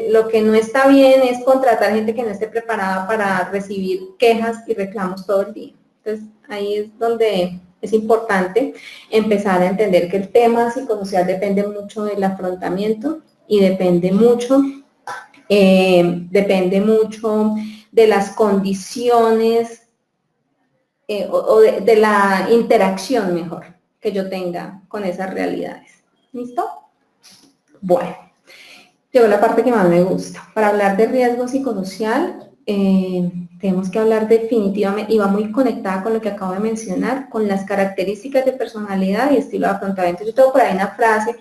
Lo que no está bien es contratar gente que no esté preparada para recibir quejas y reclamos todo el día. Entonces, ahí es donde es importante empezar a entender que el tema psicosocial depende mucho del afrontamiento y depende mucho de las condiciones o de la interacción mejor que yo tenga con esas realidades. ¿Listo? Bueno. Llegó la parte que más me gusta. Para hablar de riesgo psicosocial, tenemos que hablar definitivamente, y va muy conectada con lo que acabo de mencionar, con las características de personalidad y estilo de afrontamiento. Yo tengo por ahí una frase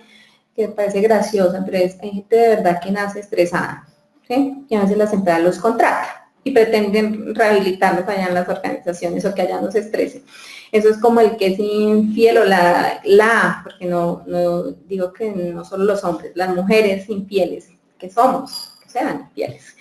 que me parece graciosa, pero hay gente de verdad que nace estresada, ¿sí? Y a veces las empresas los contratan y pretenden rehabilitarlos allá en las organizaciones o que allá no se estresen. Eso es como el que es infiel o porque no digo que no solo los hombres, las mujeres infieles, que somos, que sean infieles.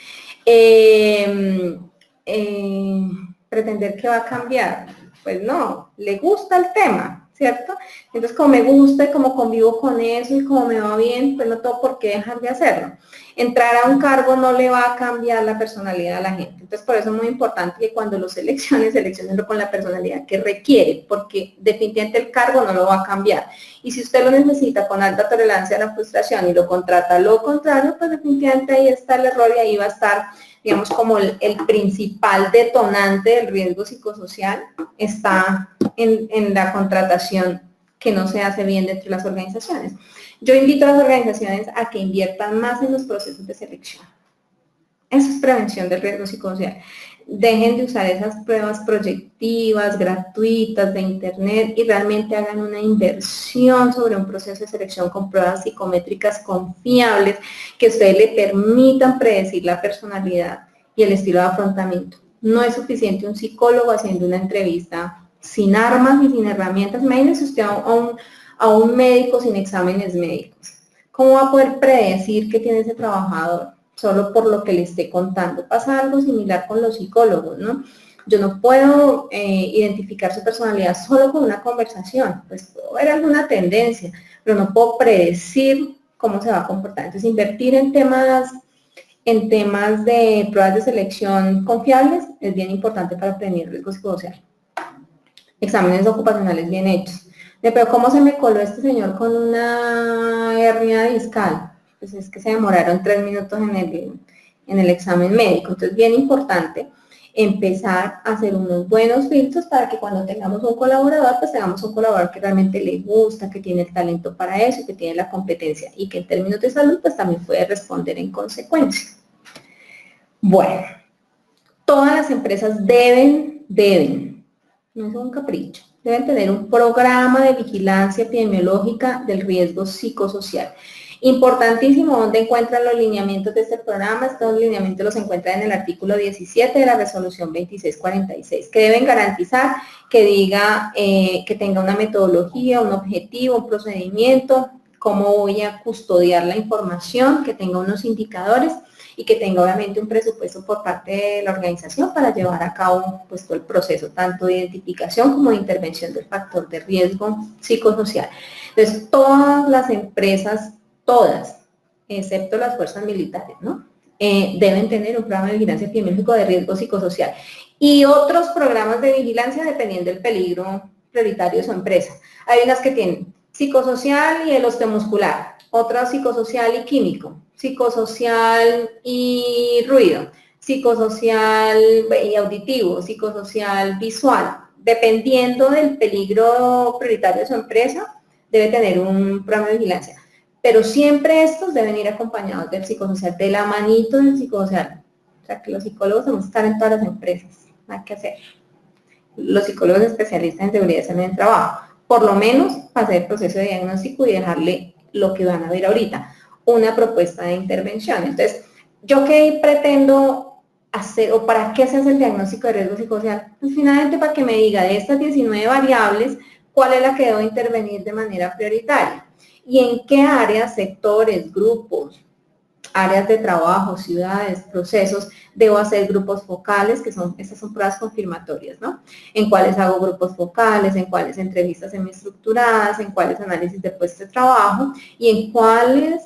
Pretender que va a cambiar, pues no, le gusta el tema, ¿cierto? Entonces, como me gusta y como convivo con eso y como me va bien, pues no tengo por qué dejar de hacerlo. Entrar a un cargo no le va a cambiar la personalidad a la gente. Entonces, por eso es muy importante que cuando lo seleccionenlo con la personalidad que requiere, porque definitivamente el cargo no lo va a cambiar. Y si usted lo necesita con alta tolerancia a la frustración y lo contrata lo contrario, pues definitivamente ahí está el error y ahí va a estar, digamos, como el principal detonante del riesgo psicosocial está en la contratación que no se hace bien dentro de las organizaciones. Yo invito a las organizaciones a que inviertan más en los procesos de selección. Eso es prevención del riesgo psicosocial. Dejen de usar esas pruebas proyectivas, gratuitas de internet y realmente hagan una inversión sobre un proceso de selección con pruebas psicométricas confiables que a ustedes le permitan predecir la personalidad y el estilo de afrontamiento. No es suficiente un psicólogo haciendo una entrevista sin armas y sin herramientas. Imagínense usted a un médico sin exámenes médicos. ¿Cómo va a poder predecir qué tiene ese trabajador? Solo por lo que le esté contando. Pasa algo similar con los psicólogos, ¿no? yo no puedo identificar su personalidad solo con una conversación, pues puedo ver alguna tendencia, pero no puedo predecir cómo se va a comportar. Entonces, invertir en temas de pruebas de selección confiables es bien importante para prevenir riesgo psicosocial. Exámenes ocupacionales bien hechos. Pero ¿cómo se me coló este señor con una hernia discal? Pues es que se demoraron 3 minutos en el examen médico. Entonces, bien importante empezar a hacer unos buenos filtros para que cuando tengamos un colaborador, pues tengamos un colaborador que realmente le gusta, que tiene el talento para eso, que tiene la competencia y que en términos de salud, pues también puede responder en consecuencia. Bueno, todas las empresas deben, no es un capricho, deben tener un programa de vigilancia epidemiológica del riesgo psicosocial. Importantísimo, ¿dónde encuentran los lineamientos de este programa? Estos lineamientos los encuentran en el artículo 17 de la resolución 2646, que deben garantizar que diga, que tenga una metodología, un objetivo, un procedimiento, cómo voy a custodiar la información, que tenga unos indicadores y que tenga obviamente un presupuesto por parte de la organización para llevar a cabo pues, todo el proceso, tanto de identificación como de intervención del factor de riesgo psicosocial. Entonces, todas las empresas, todas, excepto las fuerzas militares, ¿no? Deben tener un programa de vigilancia epidemiológico de riesgo psicosocial y otros programas de vigilancia dependiendo del peligro prioritario de su empresa. Hay unas que tienen psicosocial y el osteomuscular, otras psicosocial y químico, psicosocial y ruido, psicosocial y auditivo, psicosocial visual. Dependiendo del peligro prioritario de su empresa, debe tener un programa de vigilancia. Pero siempre estos deben ir acompañados del psicosocial, de la manito del psicosocial. O sea, que los psicólogos debemos estar en todas las empresas, nada que hacer. Los psicólogos especialistas en seguridad y salud en el trabajo, por lo menos hacer el proceso de diagnóstico y dejarle lo que van a ver ahorita, una propuesta de intervención. Entonces, ¿yo qué pretendo hacer o para qué se hace el diagnóstico de riesgo psicosocial? Pues finalmente para que me diga de estas 19 variables, cuál es la que debo intervenir de manera prioritaria y en qué áreas, sectores, grupos, áreas de trabajo, ciudades, procesos, debo hacer grupos focales, que son, estas son pruebas confirmatorias, ¿no? En cuáles hago grupos focales, en cuáles entrevistas semiestructuradas, en cuáles análisis de puesto de trabajo y en cuáles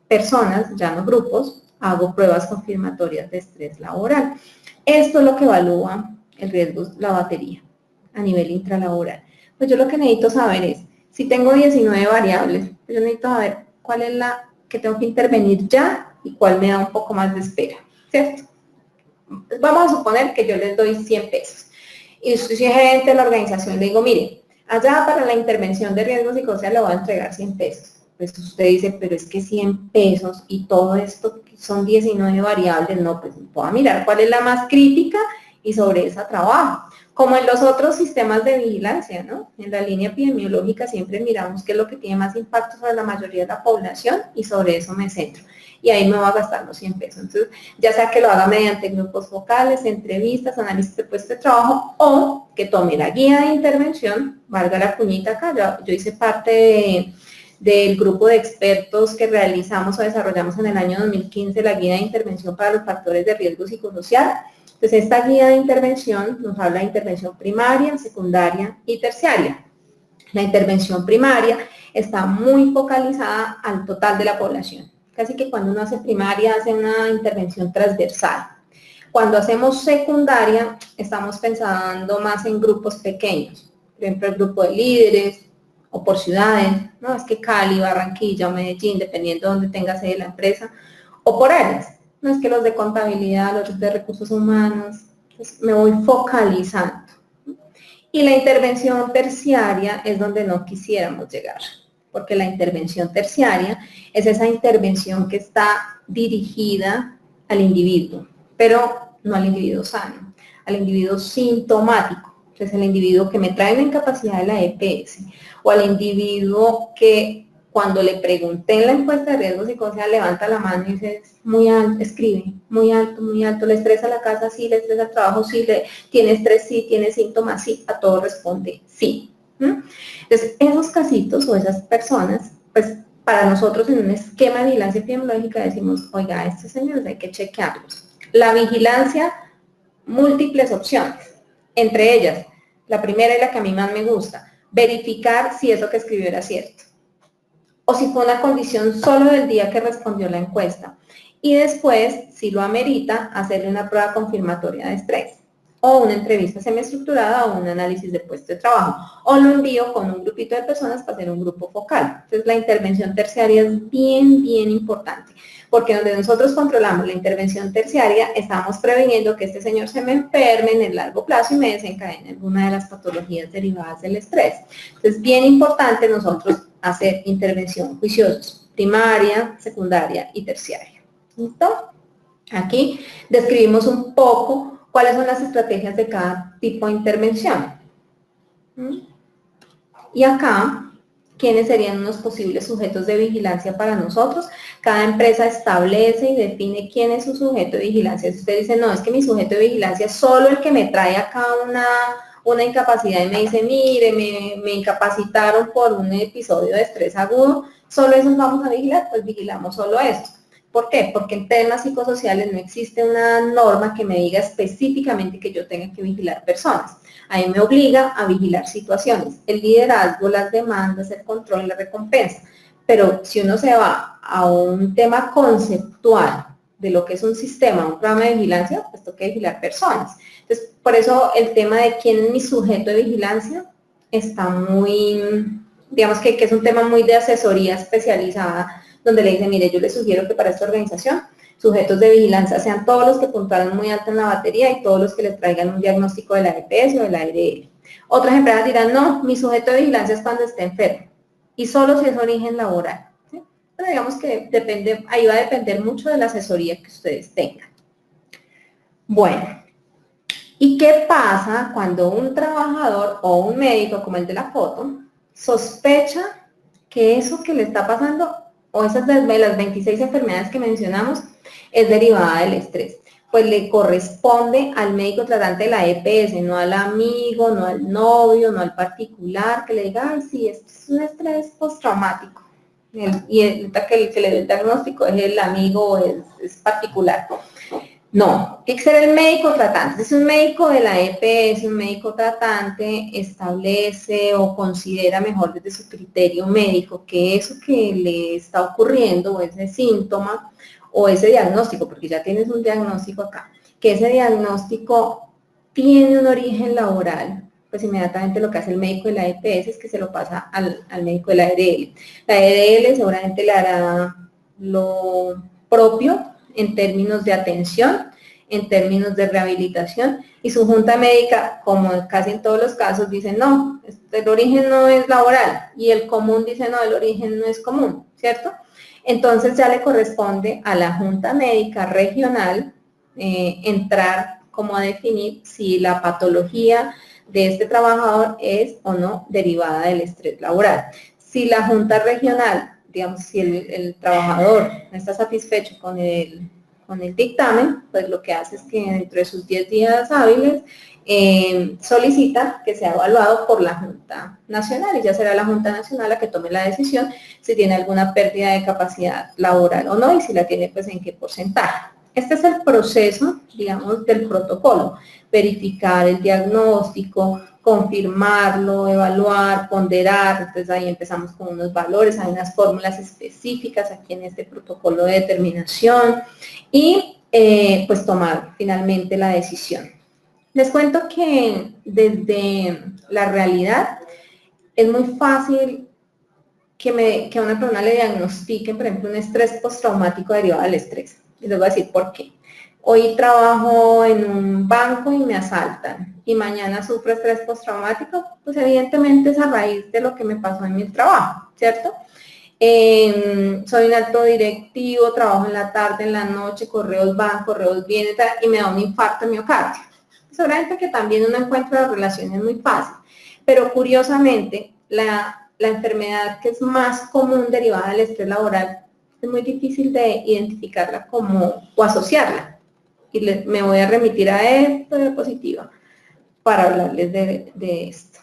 personas, ya no grupos, hago pruebas confirmatorias de estrés laboral. Esto es lo que evalúa el riesgo, la batería, a nivel intralaboral. Pues yo lo que necesito saber es, si tengo 19 variables, pues yo necesito saber cuál es la que tengo que intervenir ya y cuál me da un poco más de espera, ¿cierto? Vamos a suponer que yo les doy 100 pesos y soy gerente de la organización, le digo, mire, allá para la intervención de riesgo psicosocial le voy a entregar 100 pesos. Pues usted dice, pero es que 100 pesos y todo esto son 19 variables, no, pues puedo mirar cuál es la más crítica y sobre esa trabajo. Como en los otros sistemas de vigilancia, ¿no? En la línea epidemiológica siempre miramos qué es lo que tiene más impacto sobre la mayoría de la población y sobre eso me centro. Y ahí me va a gastar los 100 pesos. Entonces, ya sea que lo haga mediante grupos focales, entrevistas, análisis de puesto de trabajo o que tome la guía de intervención, valga la cuñita acá, yo hice parte del grupo de expertos que realizamos o desarrollamos en el año 2015 la guía de intervención para los factores de riesgo psicosocial. Entonces, esta guía de intervención nos habla de intervención primaria, secundaria y terciaria. La intervención primaria está muy focalizada al total de la población. Casi que cuando uno hace primaria, hace una intervención transversal. Cuando hacemos secundaria, estamos pensando más en grupos pequeños. Por ejemplo, el grupo de líderes o por ciudades, ¿no? Es que Cali, Barranquilla o Medellín, dependiendo de dónde tenga sede la empresa, o por áreas. No es que los de contabilidad, los de recursos humanos, pues me voy focalizando. Y la intervención terciaria es donde no quisiéramos llegar, porque la intervención terciaria es esa intervención que está dirigida al individuo, pero no al individuo sano, al individuo sintomático. Entonces, el individuo que me trae una incapacidad de la EPS, o al individuo que cuando le pregunté en la encuesta de riesgo psicosocial, levanta la mano y dice, muy alto, escribe, muy alto, le estresa la casa, sí, le estresa el trabajo, sí, tiene estrés, sí, tiene síntomas, sí, a todo responde, sí. Entonces, esos casitos o esas personas, pues, para nosotros en un esquema de vigilancia epidemiológica decimos, oiga, a estos señores hay que chequearlos. La vigilancia, múltiples opciones. Entre ellas, la primera y la que a mí más me gusta, verificar si eso que escribió era cierto. O si fue una condición solo del día que respondió la encuesta. Y después, si lo amerita, hacerle una prueba confirmatoria de estrés, o una entrevista semiestructurada o un análisis de puesto de trabajo, o lo envío con un grupito de personas para hacer un grupo focal. Entonces, la intervención terciaria es bien, bien importante, porque donde nosotros controlamos la intervención terciaria, estamos previniendo que este señor se me enferme en el largo plazo y me desencadene alguna de las patologías derivadas del estrés. Entonces, bien importante nosotros hacer intervención juiciosa, primaria, secundaria y terciaria. ¿Listo? Aquí describimos un poco cuáles son las estrategias de cada tipo de intervención. Y acá, ¿quiénes serían unos posibles sujetos de vigilancia para nosotros? Cada empresa establece y define quién es su sujeto de vigilancia. Si usted dice, no, es que mi sujeto de vigilancia es solo el que me trae acá una incapacidad y me dice, mire, me incapacitaron por un episodio de estrés agudo, solo esos vamos a vigilar, pues vigilamos solo esos. ¿Por qué? Porque en temas psicosociales no existe una norma que me diga específicamente que yo tenga que vigilar personas. Ahí me obliga a vigilar situaciones, el liderazgo, las demandas, el control, la recompensa. Pero si uno se va a un tema conceptual de lo que es un sistema, un programa de vigilancia, pues toca vigilar personas. Entonces, por eso el tema de quién es mi sujeto de vigilancia está muy, digamos que es un tema muy de asesoría especializada, donde le dice, mire, yo le sugiero que para esta organización sujetos de vigilancia sean todos los que puntuaron muy alto en la batería y todos los que les traigan un diagnóstico de la EPS o de la ADL. Otras empresas dirán, no, mi sujeto de vigilancia es cuando esté enfermo y solo si es origen laboral. ¿Sí? Pero digamos que depende, ahí va a depender mucho de la asesoría que ustedes tengan. Bueno, ¿y qué pasa cuando un trabajador o un médico, como el de la foto, sospecha que eso que le está pasando o esas de las 26 enfermedades que mencionamos es derivada del estrés? Pues le corresponde al médico tratante de la EPS, no al amigo, no al novio, no al particular, que le diga, ay, sí, esto es un estrés postraumático. Y el que le dio el diagnóstico es el amigo o es particular. No, tiene que ser el médico tratante. Es un médico de la EPS, un médico tratante establece o considera mejor desde su criterio médico que eso que le está ocurriendo o ese síntoma o ese diagnóstico, porque ya tienes un diagnóstico acá, que ese diagnóstico tiene un origen laboral, pues inmediatamente lo que hace el médico de la EPS es que se lo pasa al médico de la EDL. La EDL seguramente le hará lo propio en términos de atención, en términos de rehabilitación, y su junta médica, como casi en todos los casos, dice no, el origen no es laboral, y el común dice no, el origen no es común, ¿cierto? Entonces ya le corresponde a la junta médica regional entrar como a definir si la patología de este trabajador es o no derivada del estrés laboral. Si la junta regional, digamos, si el trabajador no está satisfecho con el dictamen, pues lo que hace es que dentro de sus 10 días hábiles solicita que sea evaluado por la Junta Nacional, y ya será la Junta Nacional la que tome la decisión si tiene alguna pérdida de capacidad laboral o no, y si la tiene, pues en qué porcentaje. Este es el proceso, digamos, del protocolo: verificar el diagnóstico, confirmarlo, evaluar, ponderar. Entonces ahí empezamos con unos valores, hay unas fórmulas específicas aquí en este protocolo de determinación y pues tomar finalmente la decisión. Les cuento que desde la realidad es muy fácil que a una persona le diagnostiquen, por ejemplo, un estrés postraumático derivado del estrés. Y les voy a decir por qué. Hoy trabajo en un banco y me asaltan, y mañana sufro estrés postraumático, pues evidentemente es a raíz de lo que me pasó en mi trabajo, ¿cierto? Soy un alto directivo, trabajo en la tarde, en la noche, correos van, correos vienen, y me da un infarto miocardio. Seguramente que también uno encuentra las relaciones muy fácil, pero curiosamente la enfermedad que es más común derivada del estrés laboral es muy difícil de identificarla como o asociarla. Y me voy a remitir a esto de diapositiva para hablarles de esto.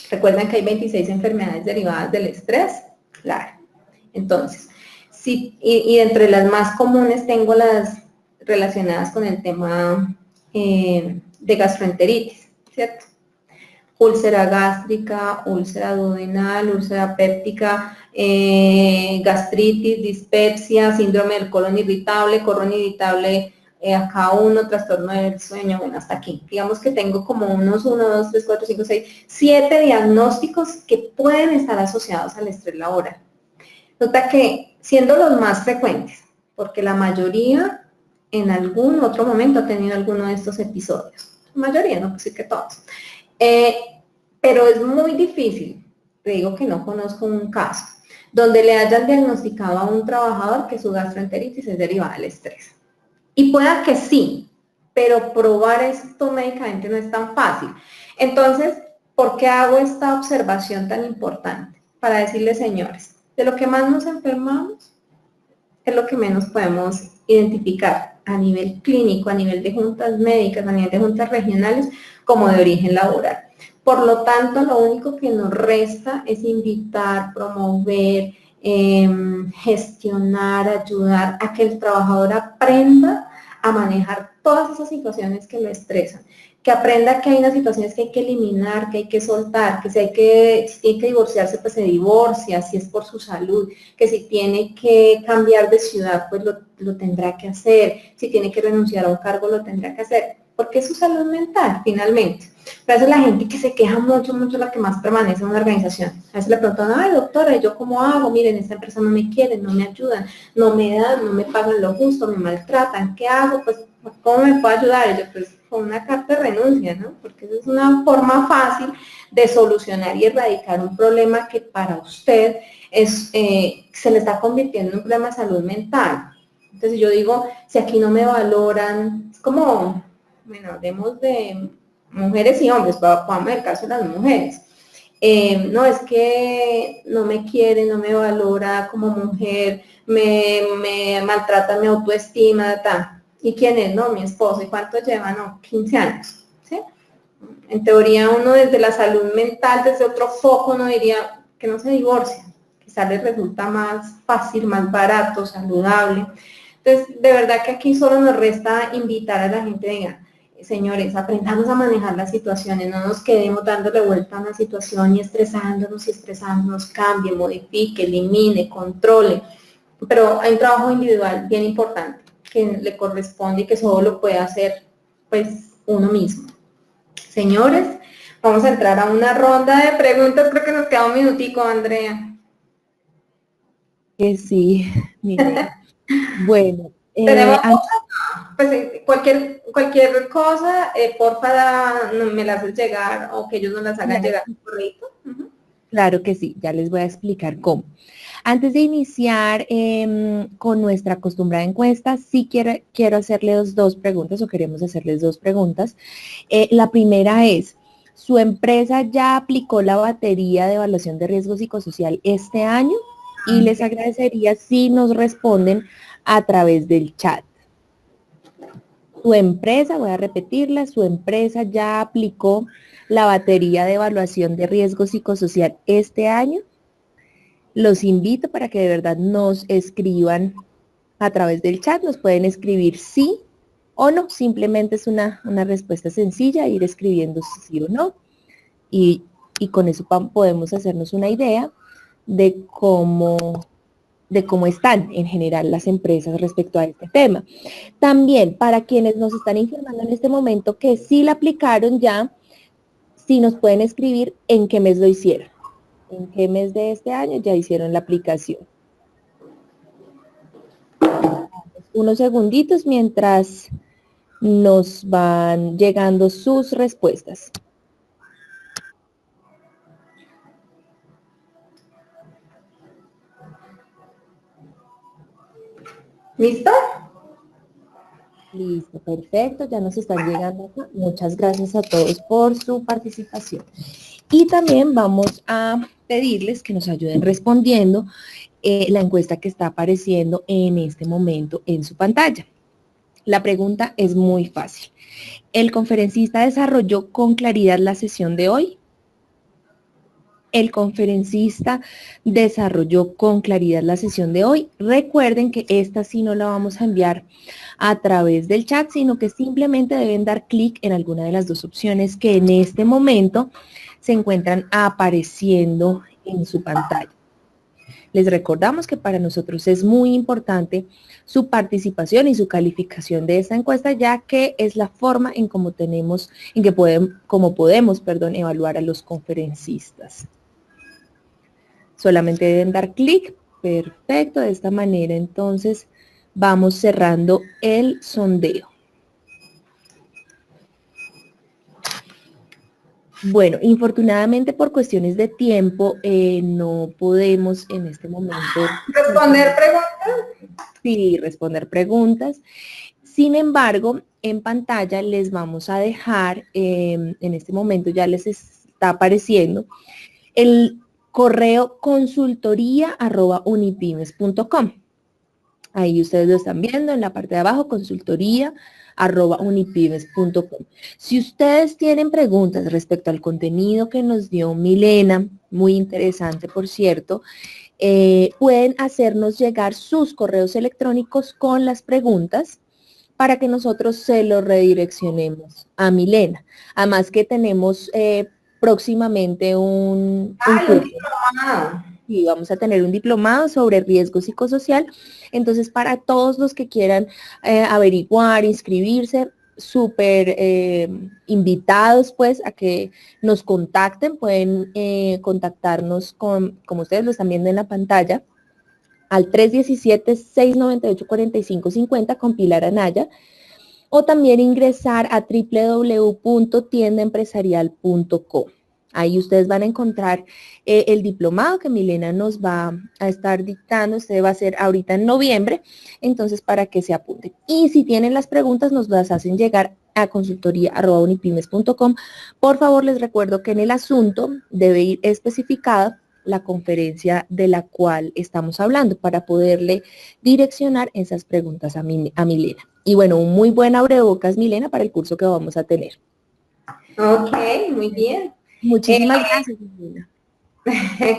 Recuerden que hay 26 enfermedades derivadas del estrés. Claro. Entonces, y entre las más comunes tengo las relacionadas con el tema de gastroenteritis. ¿cierto? Úlcera gástrica, úlcera duodenal, úlcera péptica, gastritis, dispepsia, síndrome del colon irritable acá uno, trastorno del sueño, bueno, hasta aquí. Digamos que tengo como unos 1, 2, 3, 4, 5, 6, 7 diagnósticos que pueden estar asociados al estrés laboral. Nota que siendo los más frecuentes, porque la mayoría en algún otro momento ha tenido alguno de estos episodios. La mayoría, no pues sí que todos. Pero es muy difícil, te digo que no conozco un caso, donde le hayan diagnosticado a un trabajador que su gastroenteritis es derivada del estrés. Y pueda que sí, pero probar esto médicamente no es tan fácil. Entonces, ¿por qué hago esta observación tan importante? Para decirles, señores, de lo que más nos enfermamos es lo que menos podemos identificar a nivel clínico, a nivel de juntas médicas, a nivel de juntas regionales, como de origen laboral. Por lo tanto, lo único que nos resta es invitar, promover, gestionar, ayudar a que el trabajador aprenda a manejar todas esas situaciones que lo estresan, que aprenda que hay unas situaciones que hay que eliminar, que hay que soltar, que si tiene que divorciarse, pues se divorcia, si es por su salud, que si tiene que cambiar de ciudad, pues lo tendrá que hacer, si tiene que renunciar a un cargo, lo tendrá que hacer, porque es su salud mental, finalmente. Pero a veces la gente que se queja mucho, la que más permanece en una organización. A veces le preguntan, ay doctora, ¿y yo cómo hago? Miren, esta empresa no me quiere, no me ayudan, no me dan, no me pagan lo justo, me maltratan, ¿qué hago? Pues, ¿cómo me puedo ayudar? Y yo, pues, con una carta de renuncia, ¿no? Porque esa es una forma fácil de solucionar y erradicar un problema que para usted se le está convirtiendo en un problema de salud mental. Entonces yo digo, si aquí no me valoran, es como, bueno, hablemos de mujeres y hombres, vamos a ver el caso de las mujeres. No, es que no me quiere, no me valora como mujer, me maltrata mi autoestima, tal. ¿Y quién es? No, mi esposo. ¿Y cuánto lleva? No, 15 años. ¿Sí? En teoría uno desde la salud mental, desde otro foco, uno diría que no se divorcie. Quizás les resulta más fácil, más barato, saludable. Entonces, de verdad que aquí solo nos resta invitar a la gente, venga, señores, aprendamos a manejar las situaciones, no nos quedemos dándole vuelta a una situación y estresándonos, cambie, modifique, elimine, controle. Pero hay un trabajo individual bien importante que le corresponde y que solo lo puede hacer pues uno mismo. Señores, vamos a entrar a una ronda de preguntas, creo que nos queda un minutico, Andrea. Que sí, mire. Bueno, Tenemos pues cualquier cosa, porfa, me las haces llegar o que ellos nos las hagan llegar por correo. claro que sí, ya les voy a explicar cómo. Antes de iniciar con nuestra acostumbrada encuesta, sí quiero hacerles dos preguntas o queremos hacerles dos preguntas. La primera es, ¿su empresa ya aplicó la batería de evaluación de riesgo psicosocial este año? Y les agradecería si nos responden a través del chat. Su empresa, voy a repetirla, su empresa ya aplicó la batería de evaluación de riesgo psicosocial este año. Los invito para que de verdad nos escriban a través del chat, nos pueden escribir sí o no, simplemente es una respuesta sencilla, ir escribiendo sí o no, y con eso podemos hacernos una idea de cómo están en general las empresas respecto a este tema. También, para quienes nos están informando en este momento que sí la aplicaron ya, sí nos pueden escribir en qué mes lo hicieron. ¿En qué mes de este año ya hicieron la aplicación? Unos segunditos mientras nos van llegando sus respuestas. ¿Listo? Listo, perfecto, ya nos están llegando acá. Muchas gracias a todos por su participación. Y también vamos a pedirles que nos ayuden respondiendo la encuesta que está apareciendo en este momento en su pantalla. La pregunta es muy fácil. ¿El conferencista desarrolló con claridad la sesión de hoy? el conferencista desarrolló con claridad la sesión de hoy. Recuerden que esta sí no la vamos a enviar a través del chat, sino que simplemente deben dar clic en alguna de las dos opciones que en este momento se encuentran apareciendo en su pantalla. Les recordamos que para nosotros es muy importante su participación y su calificación de esta encuesta, ya que es la forma en cómo podemos evaluar a los conferencistas. Solamente deben dar clic. Perfecto, de esta manera entonces vamos cerrando el sondeo. Bueno, infortunadamente por cuestiones de tiempo no podemos en este momento ¿Responder preguntas? Sí, responder preguntas. Sin embargo, en pantalla les vamos a dejar, en este momento ya les está apareciendo, el correo consultoría@unipymes.com. Ahí ustedes lo están viendo en la parte de abajo, consultoría@unipymes.com. Si ustedes tienen preguntas respecto al contenido que nos dio Milena, muy interesante por cierto, pueden hacernos llegar sus correos electrónicos con las preguntas para que nosotros se los redireccionemos a Milena. Además que tenemos próximamente un curso. Y vamos a tener un diplomado sobre riesgo psicosocial. Entonces, para todos los que quieran averiguar, inscribirse, súper invitados pues a que nos contacten. Pueden contactarnos como ustedes lo están viendo en la pantalla, al 317-698-4550 con Pilar Anaya, o también ingresar a www.tiendaempresarial.com. Ahí ustedes van a encontrar el diplomado que Milena nos va a estar dictando. Este va a ser ahorita en noviembre, entonces para que se apunten. Y si tienen las preguntas, nos las hacen llegar a consultoría@unipymes.com. Por favor, les recuerdo que en el asunto debe ir especificada la conferencia de la cual estamos hablando para poderle direccionar esas preguntas a Milena. Y bueno, un muy buen abrebocas, Milena, para el curso que vamos a tener. Ok, muy bien. Muchísimas gracias, Milena.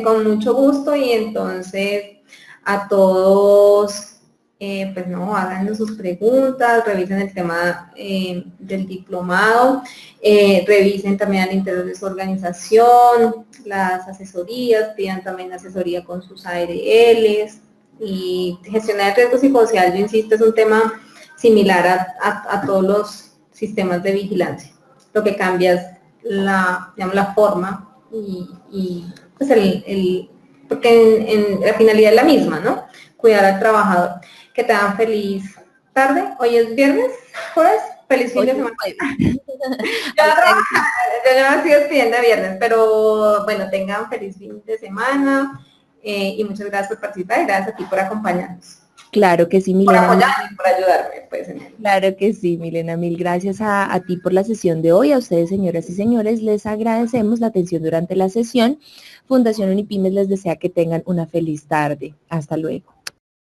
Con mucho gusto, y entonces a todos, pues no, háganos sus preguntas, revisen el tema del diplomado, revisen también al interior de su organización las asesorías, pidan también asesoría con sus ARLs, y gestionar el riesgo psicosocial, yo insisto, es un tema similar a todos los sistemas de vigilancia. Lo que cambia es la forma y pues porque la finalidad es la misma, ¿no? Cuidar al trabajador. Que te dan feliz tarde. Hoy es viernes, ¿jueves? Feliz fin de semana. Yo no estoy despidiendo de viernes, pero bueno, tengan feliz fin de semana y muchas gracias por participar y gracias a ti por acompañarnos. Claro que sí, Milena. Por apoyarme, por ayudarme, pues. Claro que sí, Milena. Mil gracias a ti por la sesión de hoy. A ustedes, señoras y señores, les agradecemos la atención durante la sesión. Fundación Unipymes les desea que tengan una feliz tarde. Hasta luego.